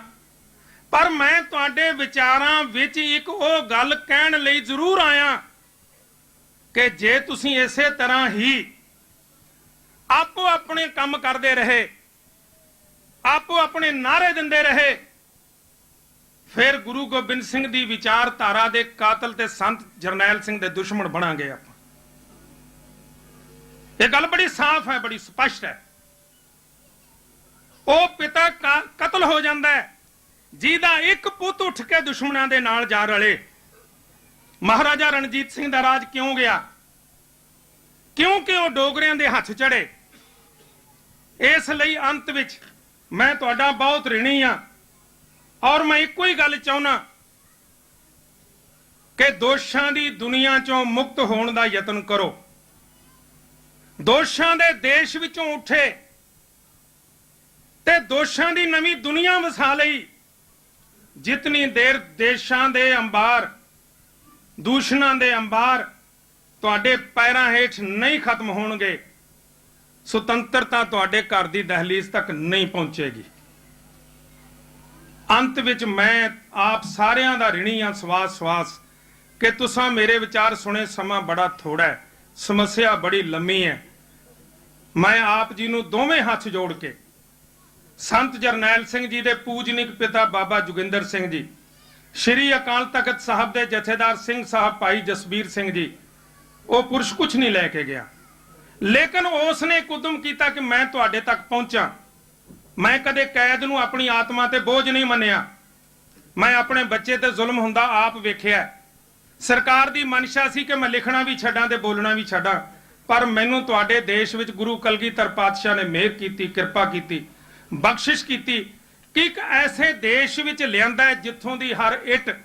ਪਰ ਮੈਂ ਤੁਹਾਡੇ ਵਿਚਾਰਾਂ ਵਿੱਚ ਇੱਕ ਉਹ ਗੱਲ ਕਹਿਣ ਲਈ ਜ਼ਰੂਰ ਆਇਆ ਕਿ ਜੇ ਤੁਸੀਂ ਇਸੇ ਤਰ੍ਹਾਂ ਹੀ ਆਪੋ ਆਪਣੇ ਕੰਮ ਕਰਦੇ ਰਹੇ, ਆਪੋ ਆਪਣੇ ਨਾਅਰੇ ਦਿੰਦੇ ਰਹੇ, ਫਿਰ ਗੁਰੂ ਗੋਬਿੰਦ ਸਿੰਘ ਦੀ ਵਿਚਾਰਧਾਰਾ ਦੇ ਕਾਤਲ ਤੇ ਸੰਤ ਜਰਨੈਲ ਸਿੰਘ ਦੇ ਦੁਸ਼ਮਣ ਬਣਾਂਗੇ ਆਪਾਂ। ਇਹ ਗੱਲ ਬੜੀ ਸਾਫ਼ ਹੈ, ਬੜੀ ਸਪਸ਼ਟ ਹੈ। ਉਹ ਪਿਤਾ ਕਤਲ ਹੋ ਜਾਂਦਾ ਹੈ ਜਿਹਦਾ ਇੱਕ ਪੁੱਤ ਉੱਠ ਕੇ ਦੁਸ਼ਮਣਾਂ ਦੇ ਨਾਲ ਜਾ ਰਲੇ। ਮਹਾਰਾਜਾ ਰਣਜੀਤ ਸਿੰਘ ਦਾ ਰਾਜ ਕਿਉਂ ਗਿਆ? ਕਿਉਂਕਿ ਉਹ ਡੋਗਰਿਆਂ ਦੇ ਹੱਥ ਚੜੇ। ਇਸ ਲਈ ਅੰਤ ਵਿੱਚ ਮੈਂ ਤੁਹਾਡਾ ਬਹੁਤ ਰਿਣੀ ਹਾਂ, ਔਰ ਮੈਂ ਇੱਕੋ ਹੀ ਗੱਲ ਚਾਹੁੰਦਾ ਕਿ ਦੋਸ਼ਾਂ ਦੀ ਦੁਨੀਆ ਚੋਂ ਮੁਕਤ ਹੋਣ ਦਾ ਯਤਨ ਕਰੋ। ਦੋਸ਼ਾਂ ਦੇ ਦੇਸ਼ ਵਿੱਚੋਂ ਉੱਠੇ ਤੇ ਦੋਸ਼ਾਂ ਦੀ ਨਵੀਂ ਦੁਨੀਆ ਵਸਾ ਲਈ। ਜਿਤਨੀ ਦੇਰ ਦੇਸ਼ਾਂ ਦੇ ਅੰਬਾਰ, ਦੂਸ਼ਣਾਂ ਦੇ ਅੰਬਾਰ ਤੁਹਾਡੇ ਪੈਰਾਂ ਹੇਠ ਨਹੀਂ ਖਤਮ ਹੋਣਗੇ, ਸੁਤੰਤਰਤਾ ਤੁਹਾਡੇ ਘਰ ਦੀ ਦਹਲੀਜ਼ ਤੱਕ ਨਹੀਂ ਪਹੁੰਚੇਗੀ। ਅੰਤ ਵਿੱਚ ਮੈਂ ਆਪ ਸਾਰਿਆਂ ਦਾ ਰਿਣੀ ਹਾਂ ਸਵਾਸ ਕਿ ਤੁਸੀਂ ਮੇਰੇ ਵਿਚਾਰ ਸੁਣੇ। ਸਮਾਂ ਬੜਾ ਥੋੜਾ ਹੈ, ਸਮੱਸਿਆ ਬੜੀ ਲੰਮੀ ਹੈ। ਮੈਂ ਆਪ ਜੀ ਨੂੰ ਦੋਵੇਂ ਹੱਥ ਜੋੜ ਕੇ ਸੰਤ ਜਰਨੈਲ ਸਿੰਘ ਜੀ ਦੇ ਪੂਜਨਿਕ ਪਿਤਾ ਬਾਬਾ ਜੋਗਿੰਦਰ ਸਿੰਘ ਜੀ, ਸ਼੍ਰੀ ਅਕਾਲ ਤਖਤ ਸਾਹਿਬ ਦੇ ਜਥੇਦਾਰ ਸਿੰਘ ਸਾਹਿਬ ਭਾਈ ਜਸਬੀਰ ਸਿੰਘ ਜੀ, ਉਹ ਪੁਰਸ਼ ਕੁਛ ਨਹੀਂ ਲੈ ਕੇ ਗਿਆ, ਲੇਕਿਨ ਉਸ ਨੇ ਕੁਦਮ ਕੀਤਾ ਕਿ ਮੈਂ ਤੁਹਾਡੇ ਤੱਕ ਪਹੁੰਚਾਂ। ਮੈਂ ਕਦੇ ਕੈਦ ਨੂੰ ਆਪਣੀ ਆਤਮਾ ਤੇ ਬੋਝ ਨਹੀਂ ਮੰਨਿਆ। ਮੈਂ ਆਪਣੇ ਬੱਚੇ ਤੇ ਜ਼ੁਲਮ ਹੁੰਦਾ ਆਪ ਵੇਖਿਆ। ਸਰਕਾਰ ਦੀ ਮਨਸ਼ਾ ਸੀ ਕਿ ਮੈਂ ਲਿਖਣਾ ਵੀ ਛੱਡਾਂ ਤੇ ਬੋਲਣਾ ਵੀ ਛੱਡਾਂ, ਪਰ ਮੈਨੂੰ ਤੁਹਾਡੇ ਦੇਸ਼ ਵਿੱਚ ਗੁਰੂ ਕਲਗੀਧਰ ਪਾਤਸ਼ਾਹ ਨੇ ਮਿਹਰ ਕੀਤੀ, ਕਿਰਪਾ ਕੀਤੀ, ਬਖਸ਼ਿਸ਼ ਕੀਤੀ ਕਿ ਇੱਕ ਐਸੇ ਦੇਸ਼ ਵਿੱਚ ਲਿਆਂਦਾ ਹੈ ਜਿੱਥੋਂ ਦੀ ਹਰ ਇੱਟ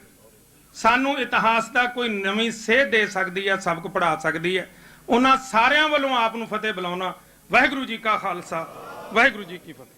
ਸਾਨੂੰ ਇਤਿਹਾਸ ਦਾ ਕੋਈ ਨਵੀਂ ਸੇਧ ਦੇ ਸਕਦੀ ਹੈ, ਸਬਕ ਪੜ੍ਹਾ ਸਕਦੀ ਹੈ। ਉਹਨਾਂ ਸਾਰਿਆਂ ਵੱਲੋਂ ਆਪ ਨੂੰ ਫਤਿਹ ਬੁਲਾਉਣਾ। ਵਾਹਿਗੁਰੂ ਜੀ ਕਾ ਖਾਲਸਾ, ਵਾਹਿਗੁਰੂ ਜੀ ਕੀ ਫਤਿਹ।